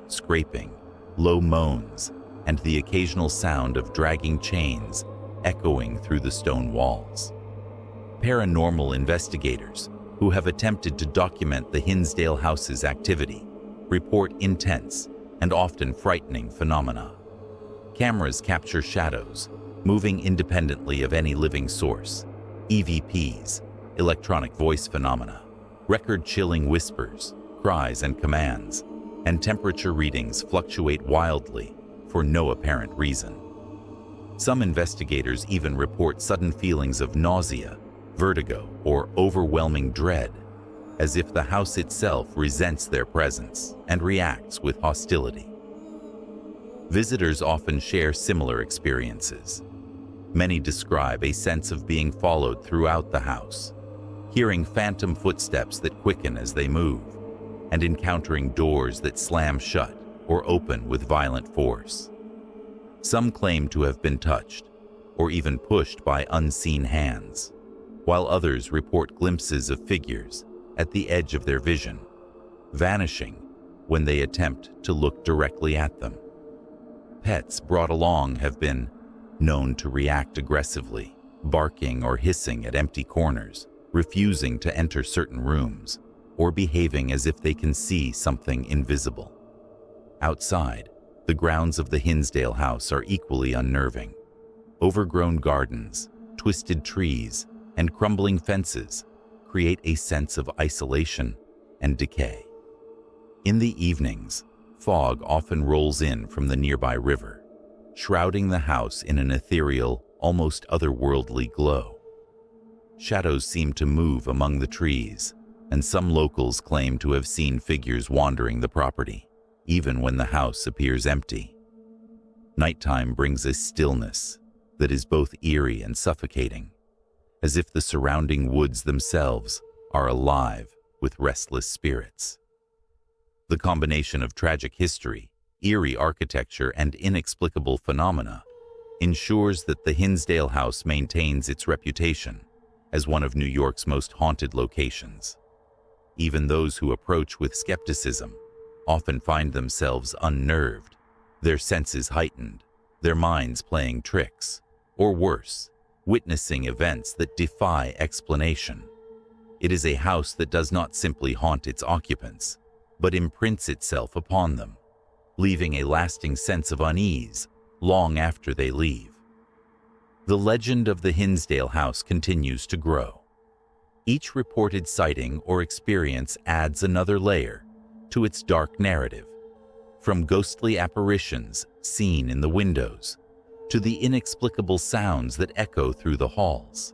scraping, low moans, and the occasional sound of dragging chains echoing through the stone walls. Paranormal investigators who have attempted to document the Hinsdale House's activity report intense and often frightening phenomena. Cameras capture shadows moving independently of any living source, EVPs, electronic voice phenomena, record-chilling whispers, cries and commands, and temperature readings fluctuate wildly for no apparent reason. Some investigators even report sudden feelings of nausea, vertigo, or overwhelming dread, as if the house itself resents their presence and reacts with hostility. Visitors often share similar experiences. Many describe a sense of being followed throughout the house, hearing phantom footsteps that quicken as they move, and encountering doors that slam shut or open with violent force. Some claim to have been touched or even pushed by unseen hands, while others report glimpses of figures at the edge of their vision, vanishing when they attempt to look directly at them. Pets brought along have been known to react aggressively, barking or hissing at empty corners, refusing to enter certain rooms, or behaving as if they can see something invisible. Outside, the grounds of the Hinsdale House are equally unnerving. Overgrown gardens, twisted trees, and crumbling fences create a sense of isolation and decay. In the evenings, fog often rolls in from the nearby river, shrouding the house in an ethereal, almost otherworldly glow. Shadows seem to move among the trees, and some locals claim to have seen figures wandering the property, even when the house appears empty. Nighttime brings a stillness that is both eerie and suffocating, as if the surrounding woods themselves are alive with restless spirits. The combination of tragic history, eerie architecture, and inexplicable phenomena ensures that the Hinsdale House maintains its reputation as one of New York's most haunted locations. Even those who approach with skepticism often find themselves unnerved, their senses heightened, their minds playing tricks, or worse, witnessing events that defy explanation. It is a house that does not simply haunt its occupants, but imprints itself upon them, leaving a lasting sense of unease long after they leave. The legend of the Hinsdale House continues to grow. Each reported sighting or experience adds another layer to its dark narrative, from ghostly apparitions seen in the windows to the inexplicable sounds that echo through the halls.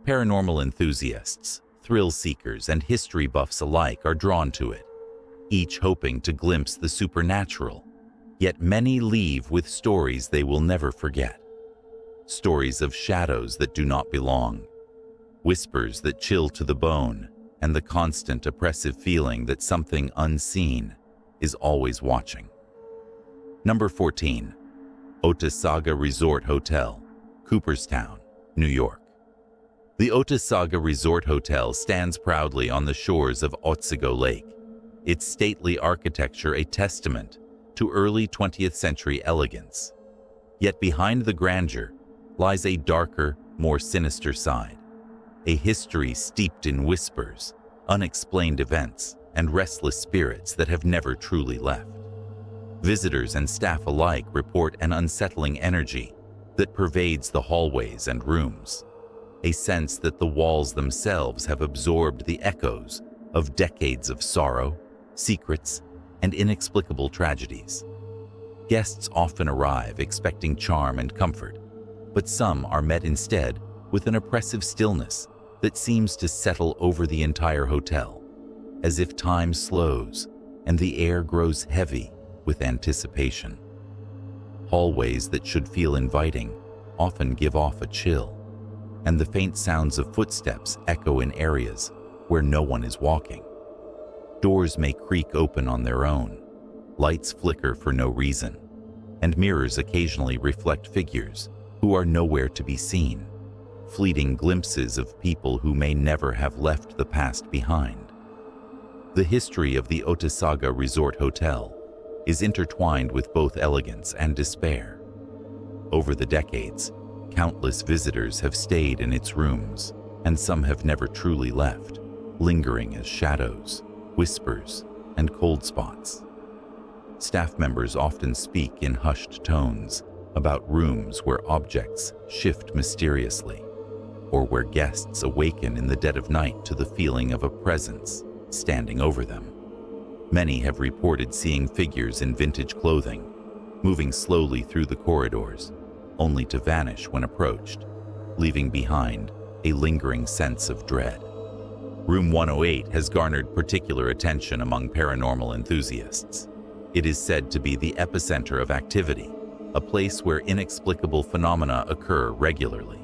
Paranormal enthusiasts, thrill seekers, and history buffs alike are drawn to it, each hoping to glimpse the supernatural. Yet many leave with stories they will never forget. Stories of shadows that do not belong, whispers that chill to the bone, and the constant oppressive feeling that something unseen is always watching. Number 14. Otesaga Resort Hotel, Cooperstown, New York. The Otesaga Resort Hotel stands proudly on the shores of Otsego Lake, its stately architecture a testament to early 20th century elegance. Yet behind the grandeur lies a darker, more sinister side, a history steeped in whispers, unexplained events, and restless spirits that have never truly left. Visitors and staff alike report an unsettling energy that pervades the hallways and rooms, a sense that the walls themselves have absorbed the echoes of decades of sorrow, secrets, and inexplicable tragedies. Guests often arrive expecting charm and comfort, but some are met instead with an oppressive stillness that seems to settle over the entire hotel, as if time slows and the air grows heavy with anticipation. Hallways that should feel inviting often give off a chill, and the faint sounds of footsteps echo in areas where no one is walking. Doors may creak open on their own, lights flicker for no reason, and mirrors occasionally reflect figures who are nowhere to be seen, fleeting glimpses of people who may never have left the past behind. The history of the Otesaga Resort Hotel is intertwined with both elegance and despair. Over the decades, countless visitors have stayed in its rooms, and some have never truly left, lingering as shadows, whispers, and cold spots. Staff members often speak in hushed tones about rooms where objects shift mysteriously, or where guests awaken in the dead of night to the feeling of a presence standing over them. Many have reported seeing figures in vintage clothing, moving slowly through the corridors, only to vanish when approached, leaving behind a lingering sense of dread. Room 108 has garnered particular attention among paranormal enthusiasts. It is said to be the epicenter of activity, a place where inexplicable phenomena occur regularly.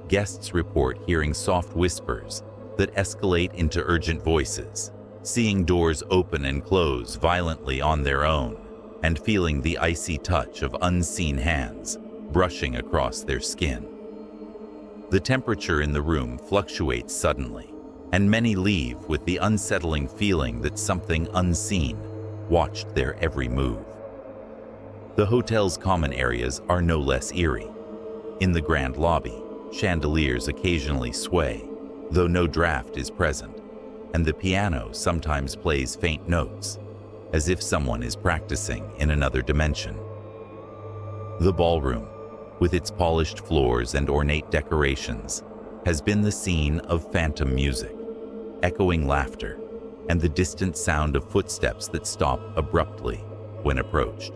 Guests report hearing soft whispers that escalate into urgent voices, seeing doors open and close violently on their own, and feeling the icy touch of unseen hands brushing across their skin. The temperature in the room fluctuates suddenly, and many leave with the unsettling feeling that something unseen watched their every move. The hotel's common areas are no less eerie. In the grand lobby, chandeliers occasionally sway, though no draft is present, and the piano sometimes plays faint notes, as if someone is practicing in another dimension. The ballroom, with its polished floors and ornate decorations, has been the scene of phantom music, echoing laughter, and the distant sound of footsteps that stop abruptly when approached.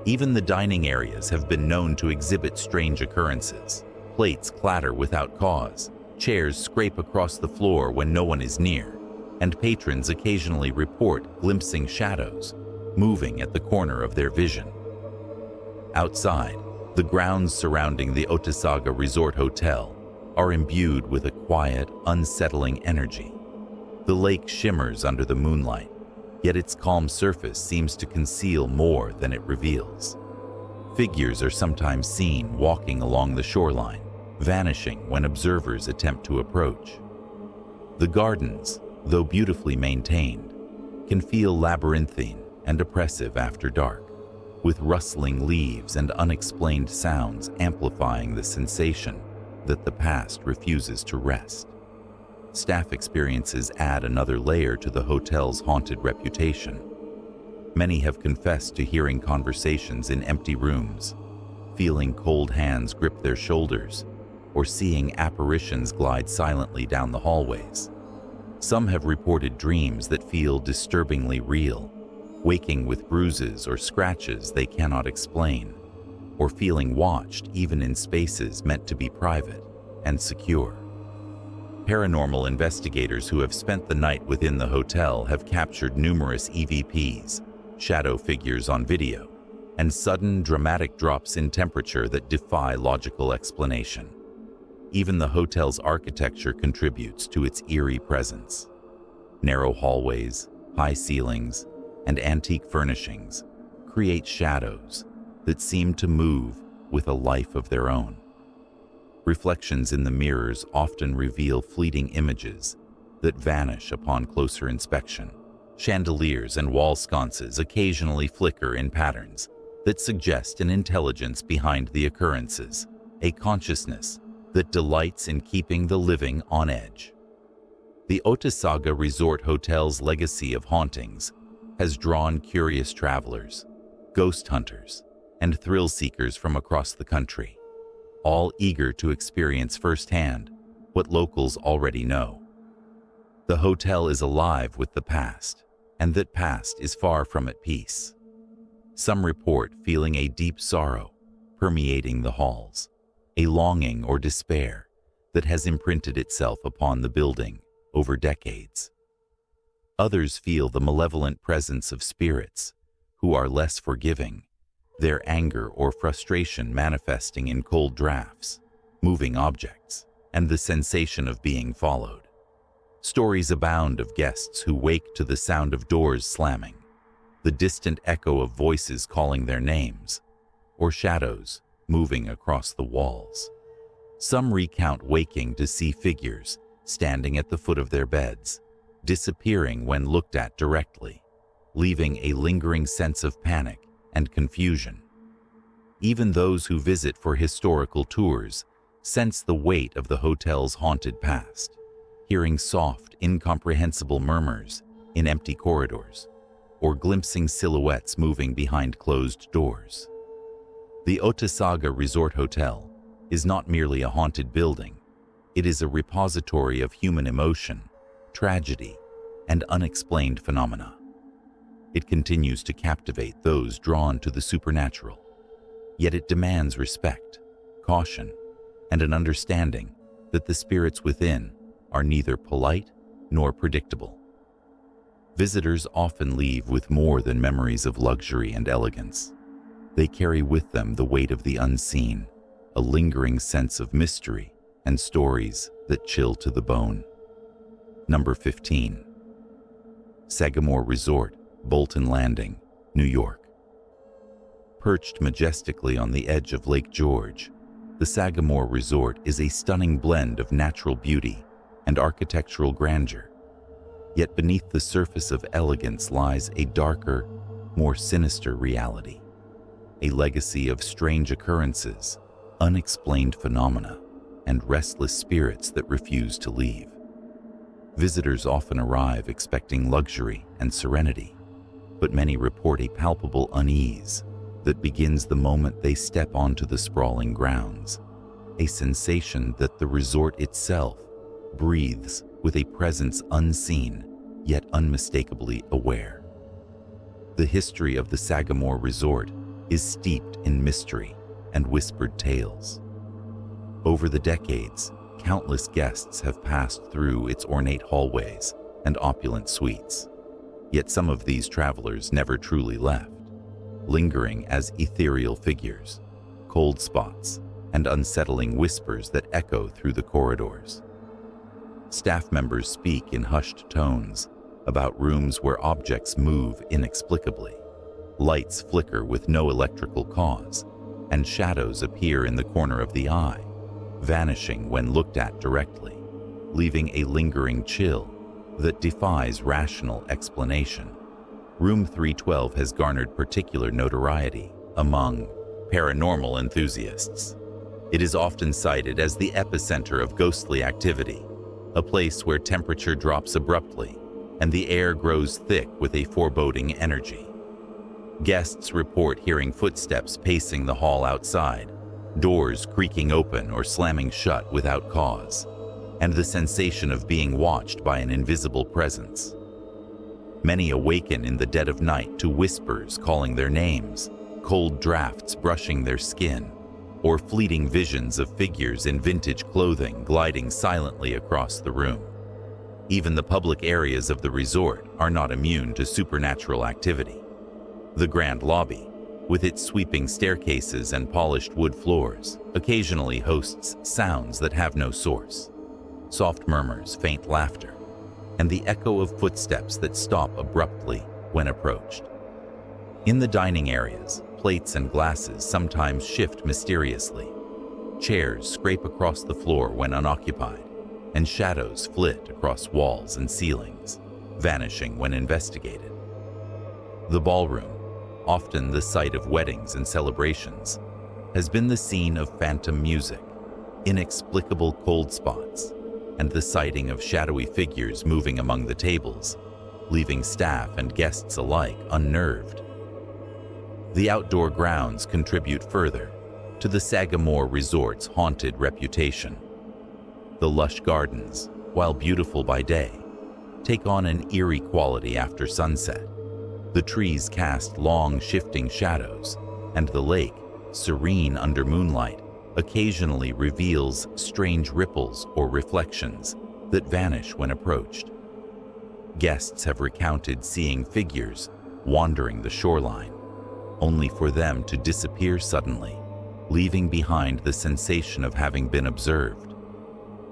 Even the dining areas have been known to exhibit strange occurrences. Plates clatter without cause, chairs scrape across the floor when no one is near, and patrons occasionally report glimpsing shadows moving at the corner of their vision. Outside, the grounds surrounding the Otesaga Resort Hotel are imbued with a quiet, unsettling energy. The lake shimmers under the moonlight, yet its calm surface seems to conceal more than it reveals. Figures are sometimes seen walking along the shoreline, vanishing when observers attempt to approach. The gardens, though beautifully maintained, can feel labyrinthine and oppressive after dark, with rustling leaves and unexplained sounds amplifying the sensation that the past refuses to rest. Staff experiences add another layer to the hotel's haunted reputation. Many have confessed to hearing conversations in empty rooms, feeling cold hands grip their shoulders, or seeing apparitions glide silently down the hallways. Some have reported dreams that feel disturbingly real, waking with bruises or scratches they cannot explain, or feeling watched even in spaces meant to be private and secure. Paranormal investigators who have spent the night within the hotel have captured numerous EVPs, shadow figures on video, and sudden dramatic drops in temperature that defy logical explanation. Even the hotel's architecture contributes to its eerie presence. Narrow hallways, high ceilings, and antique furnishings create shadows that seem to move with a life of their own. Reflections in the mirrors often reveal fleeting images that vanish upon closer inspection. Chandeliers and wall sconces occasionally flicker in patterns that suggest an intelligence behind the occurrences, a consciousness that delights in keeping the living on edge. The Otesaga Resort Hotel's legacy of hauntings has drawn curious travelers, ghost hunters, and thrill seekers from across the country, all eager to experience firsthand what locals already know. The hotel is alive with the past, and that past is far from at peace. Some report feeling a deep sorrow permeating the halls, a longing or despair that has imprinted itself upon the building over decades. Others feel the malevolent presence of spirits who are less forgiving, their anger or frustration manifesting in cold drafts, moving objects, and the sensation of being followed. Stories abound of guests who wake to the sound of doors slamming, the distant echo of voices calling their names, or shadows moving across the walls. Some recount waking to see figures standing at the foot of their beds, disappearing when looked at directly, leaving a lingering sense of panic and confusion. Even those who visit for historical tours sense the weight of the hotel's haunted past, hearing soft, incomprehensible murmurs in empty corridors, or glimpsing silhouettes moving behind closed doors. The Otesaga Resort Hotel is not merely a haunted building, it is a repository of human emotion, tragedy, and unexplained phenomena. It continues to captivate those drawn to the supernatural, yet it demands respect, caution, and an understanding that the spirits within are neither polite nor predictable. Visitors often leave with more than memories of luxury and elegance. They carry with them the weight of the unseen, a lingering sense of mystery and stories that chill to the bone. Number 15. Sagamore Resort, Bolton Landing, New York. Perched majestically on the edge of Lake George, the Sagamore Resort is a stunning blend of natural beauty and architectural grandeur. Yet beneath the surface of elegance lies a darker, more sinister reality, a legacy of strange occurrences, unexplained phenomena, and restless spirits that refuse to leave. Visitors often arrive expecting luxury and serenity, but many report a palpable unease that begins the moment they step onto the sprawling grounds, a sensation that the resort itself breathes with a presence unseen yet unmistakably aware. The history of the Sagamore Resort is steeped in mystery and whispered tales. Over the decades, countless guests have passed through its ornate hallways and opulent suites, yet some of these travelers never truly left, lingering as ethereal figures, cold spots, and unsettling whispers that echo through the corridors. Staff members speak in hushed tones about rooms where objects move inexplicably, lights flicker with no electrical cause, and shadows appear in the corner of the eye, vanishing when looked at directly, leaving a lingering chill that defies rational explanation. Room 312 has garnered particular notoriety among paranormal enthusiasts. It is often cited as the epicenter of ghostly activity, a place where temperature drops abruptly and the air grows thick with a foreboding energy. Guests report hearing footsteps pacing the hall outside, doors creaking open or slamming shut without cause, and the sensation of being watched by an invisible presence. Many awaken in the dead of night to whispers calling their names, cold drafts brushing their skin, or fleeting visions of figures in vintage clothing gliding silently across the room. Even the public areas of the resort are not immune to supernatural activity. The grand lobby, with its sweeping staircases and polished wood floors, occasionally hosts sounds that have no source. Soft murmurs, faint laughter, and the echo of footsteps that stop abruptly when approached. In the dining areas, plates and glasses sometimes shift mysteriously. Chairs scrape across the floor when unoccupied, and shadows flit across walls and ceilings, vanishing when investigated. The ballroom, often the site of weddings and celebrations, has been the scene of phantom music, inexplicable cold spots, and the sighting of shadowy figures moving among the tables, leaving staff and guests alike unnerved. The outdoor grounds contribute further to the Sagamore Resort's haunted reputation. The lush gardens, while beautiful by day, take on an eerie quality after sunset. The trees cast long, shifting shadows, and the lake, serene under moonlight, occasionally reveals strange ripples or reflections that vanish when approached. Guests have recounted seeing figures wandering the shoreline, only for them to disappear suddenly, leaving behind the sensation of having been observed.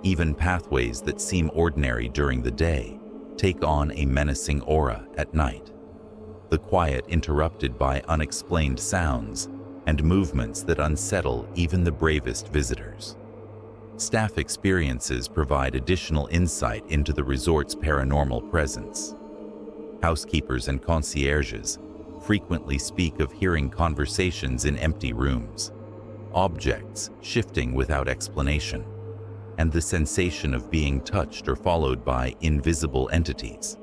Even pathways that seem ordinary during the day take on a menacing aura at night, the quiet interrupted by unexplained sounds and movements that unsettle even the bravest visitors. Staff experiences provide additional insight into the resort's paranormal presence. Housekeepers and concierges frequently speak of hearing conversations in empty rooms, objects shifting without explanation, and the sensation of being touched or followed by invisible entities.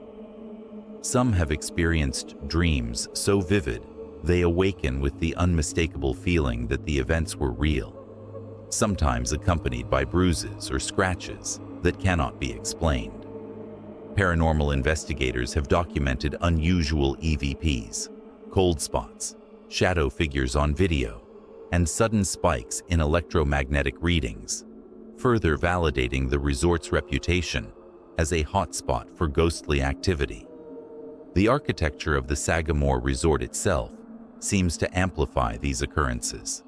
Some have experienced dreams so vivid they awaken with the unmistakable feeling that the events were real, sometimes accompanied by bruises or scratches that cannot be explained. Paranormal investigators have documented unusual EVPs, cold spots, shadow figures on video, and sudden spikes in electromagnetic readings, further validating the resort's reputation as a hotspot for ghostly activity. The architecture of the Sagamore Resort itself seems to amplify these occurrences.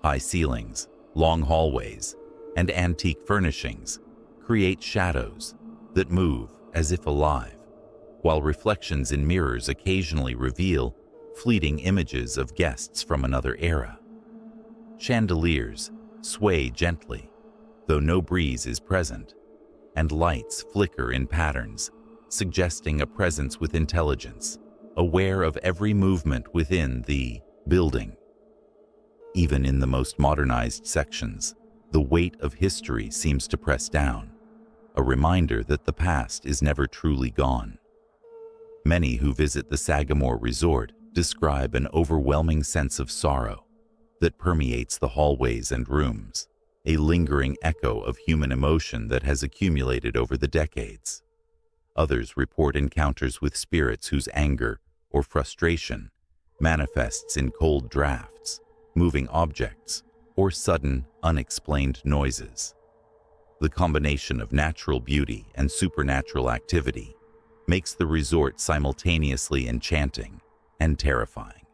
High ceilings, long hallways, and antique furnishings create shadows that move as if alive, while reflections in mirrors occasionally reveal fleeting images of guests from another era. Chandeliers sway gently, though no breeze is present, and lights flicker in patterns, suggesting a presence with intelligence, aware of every movement within the building. Even in the most modernized sections, the weight of history seems to press down, a reminder that the past is never truly gone. Many who visit the Sagamore Resort describe an overwhelming sense of sorrow that permeates the hallways and rooms, a lingering echo of human emotion that has accumulated over the decades. Others report encounters with spirits whose anger or frustration manifests in cold drafts, moving objects, or sudden, unexplained noises. The combination of natural beauty and supernatural activity makes the resort simultaneously enchanting and terrifying,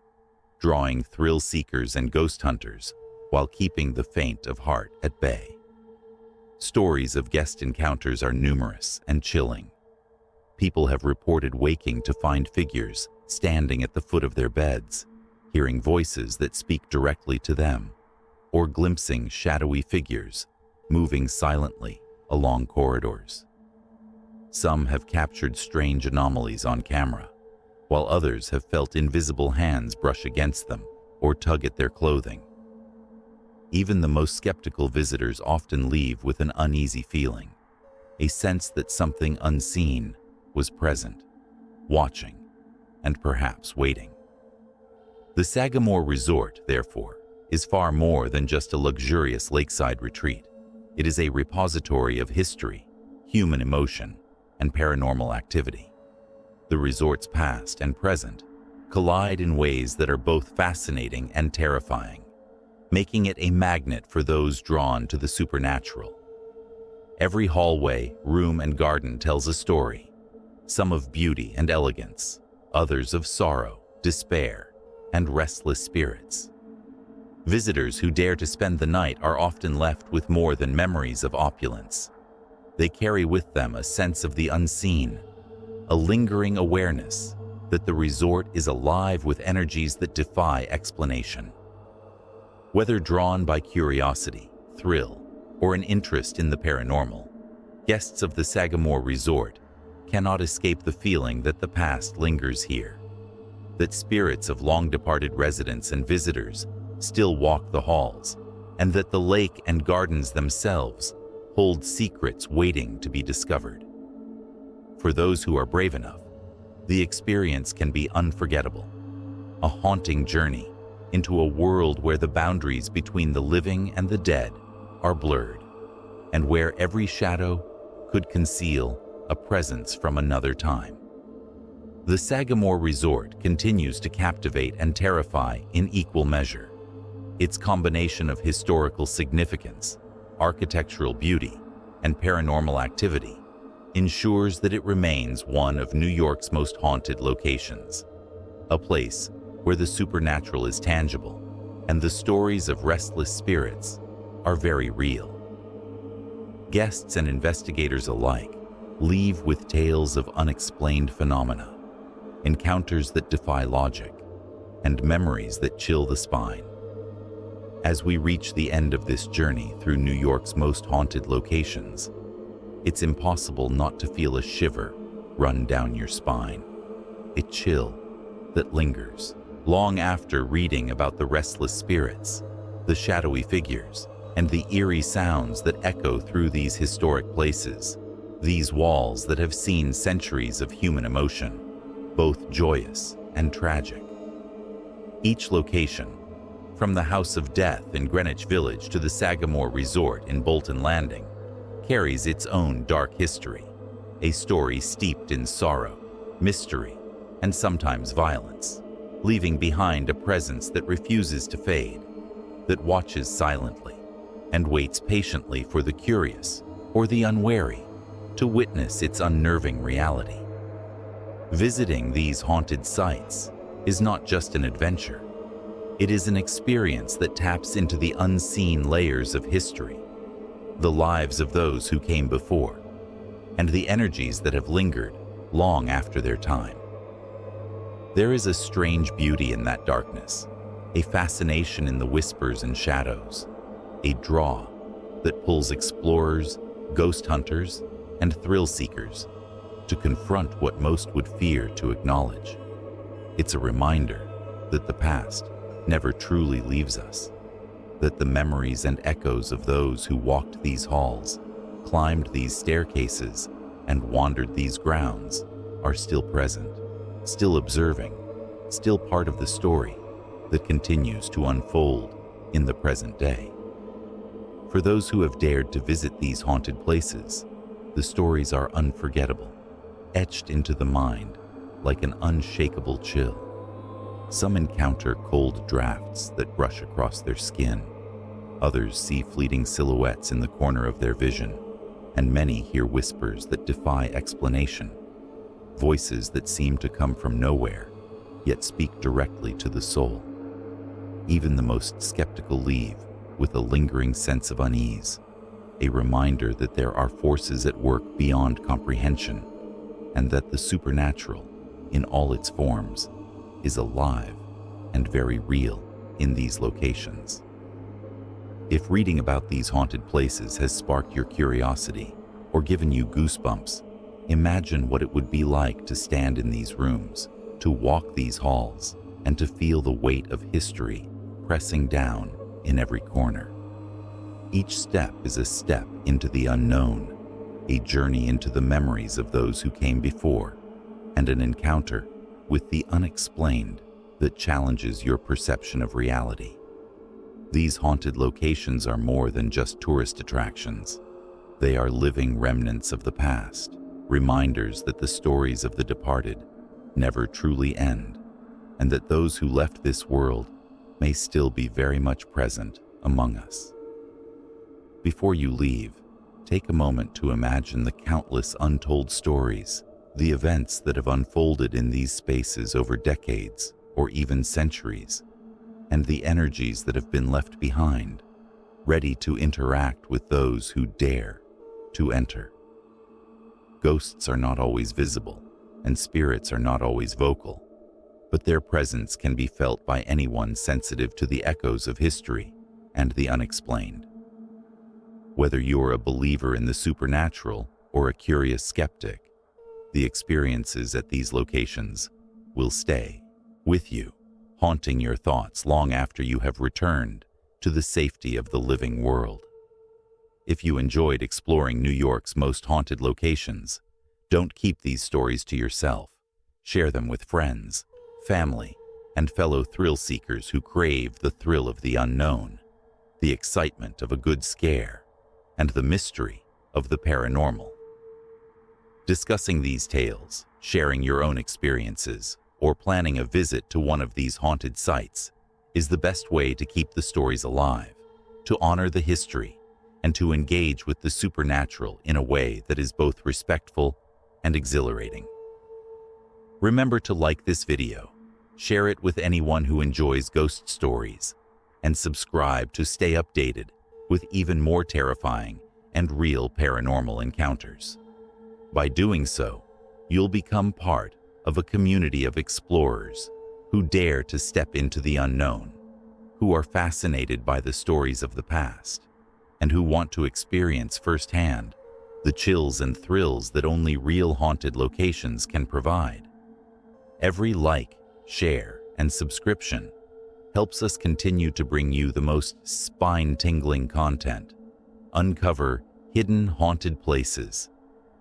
drawing thrill seekers and ghost hunters while keeping the faint of heart at bay. Stories of guest encounters are numerous and chilling. People have reported waking to find figures standing at the foot of their beds, hearing voices that speak directly to them, or glimpsing shadowy figures moving silently along corridors. Some have captured strange anomalies on camera, while others have felt invisible hands brush against them or tug at their clothing. Even the most skeptical visitors often leave with an uneasy feeling, a sense that something unseen was present, watching, and perhaps waiting. The Sagamore Resort, therefore, is far more than just a luxurious lakeside retreat. It is a repository of history, human emotion, and paranormal activity. The resort's past and present collide in ways that are both fascinating and terrifying, making it a magnet for those drawn to the supernatural. Every hallway, room, and garden tells a story, some of beauty and elegance, others of sorrow, despair, and restless spirits. Visitors who dare to spend the night are often left with more than memories of opulence. They carry with them a sense of the unseen, a lingering awareness that the resort is alive with energies that defy explanation. Whether drawn by curiosity, thrill, or an interest in the paranormal, guests of the Sagamore Resort cannot escape the feeling that the past lingers here, that spirits of long-departed residents and visitors still walk the halls, and that the lake and gardens themselves hold secrets waiting to be discovered. For those who are brave enough, the experience can be unforgettable, a haunting journey into a world where the boundaries between the living and the dead are blurred, and where every shadow could conceal a presence from another time. The Sagamore Resort continues to captivate and terrify in equal measure. Its combination of historical significance, architectural beauty, and paranormal activity ensures that it remains one of New York's most haunted locations, a place where the supernatural is tangible and the stories of restless spirits are very real. Guests and investigators alike leave with tales of unexplained phenomena, encounters that defy logic, and memories that chill the spine. As we reach the end of this journey through New York's most haunted locations, it's impossible not to feel a shiver run down your spine, a chill that lingers long after reading about the restless spirits, the shadowy figures, and the eerie sounds that echo through these historic places, these walls that have seen centuries of human emotion, both joyous and tragic. Each location, from the House of Death in Greenwich Village to the Sagamore Resort in Bolton Landing, carries its own dark history, a story steeped in sorrow, mystery, and sometimes violence, leaving behind a presence that refuses to fade, that watches silently and waits patiently for the curious or the unwary to witness its unnerving reality. Visiting these haunted sites is not just an adventure. It is an experience that taps into the unseen layers of history, the lives of those who came before, and the energies that have lingered long after their time. There is a strange beauty in that darkness, a fascination in the whispers and shadows, a draw that pulls explorers, ghost hunters, and thrill seekers to confront what most would fear to acknowledge. It's a reminder that the past never truly leaves us, that the memories and echoes of those who walked these halls, climbed these staircases, and wandered these grounds are still present, still observing, still part of the story that continues to unfold in the present day. For those who have dared to visit these haunted places, the stories are unforgettable, etched into the mind like an unshakable chill. Some encounter cold drafts that brush across their skin. Others see fleeting silhouettes in the corner of their vision, and many hear whispers that defy explanation, voices that seem to come from nowhere, yet speak directly to the soul. Even the most skeptical leave with a lingering sense of unease, a reminder that there are forces at work beyond comprehension, and that the supernatural, in all its forms, is alive and very real in these locations. If reading about these haunted places has sparked your curiosity or given you goosebumps, imagine what it would be like to stand in these rooms, to walk these halls, and to feel the weight of history pressing down in every corner. Each step is a step into the unknown, a journey into the memories of those who came before, and an encounter with the unexplained that challenges your perception of reality. These haunted locations are more than just tourist attractions. They are living remnants of the past, reminders that the stories of the departed never truly end, and that those who left this world may still be very much present among us. Before you leave, take a moment to imagine the countless untold stories, the events that have unfolded in these spaces over decades or even centuries, and the energies that have been left behind, ready to interact with those who dare to enter. Ghosts are not always visible, and spirits are not always vocal, but their presence can be felt by anyone sensitive to the echoes of history and the unexplained. Whether you're a believer in the supernatural or a curious skeptic, the experiences at these locations will stay with you, haunting your thoughts long after you have returned to the safety of the living world. If you enjoyed exploring New York's most haunted locations, don't keep these stories to yourself. Share them with friends, family, and fellow thrill seekers who crave the thrill of the unknown, the excitement of a good scare, and the mystery of the paranormal. Discussing these tales, sharing your own experiences, or planning a visit to one of these haunted sites is the best way to keep the stories alive, to honor the history, and to engage with the supernatural in a way that is both respectful and exhilarating. Remember to like this video, share it with anyone who enjoys ghost stories, and subscribe to stay updated with even more terrifying and real paranormal encounters. By doing so, you'll become part of a community of explorers who dare to step into the unknown, who are fascinated by the stories of the past, and who want to experience firsthand the chills and thrills that only real haunted locations can provide. Every like, share, and subscription helps us continue to bring you the most spine-tingling content, uncover hidden haunted places,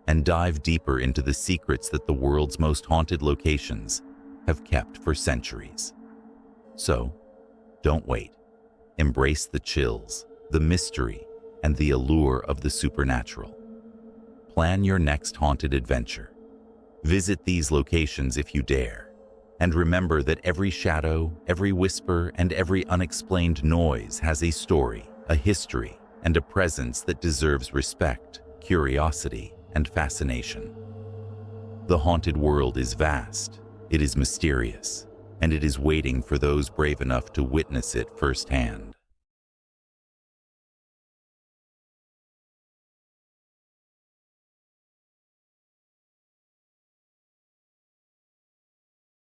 and dive deeper into the secrets that the world's most haunted locations have kept for centuries. So, don't wait. Embrace the chills, the mystery, and the allure of the supernatural. Plan your next haunted adventure. Visit these locations if you dare, and remember that every shadow, every whisper, and every unexplained noise has a story, a history, and a presence that deserves respect, curiosity, and fascination. The haunted world is vast, it is mysterious, and it is waiting for those brave enough to witness it firsthand.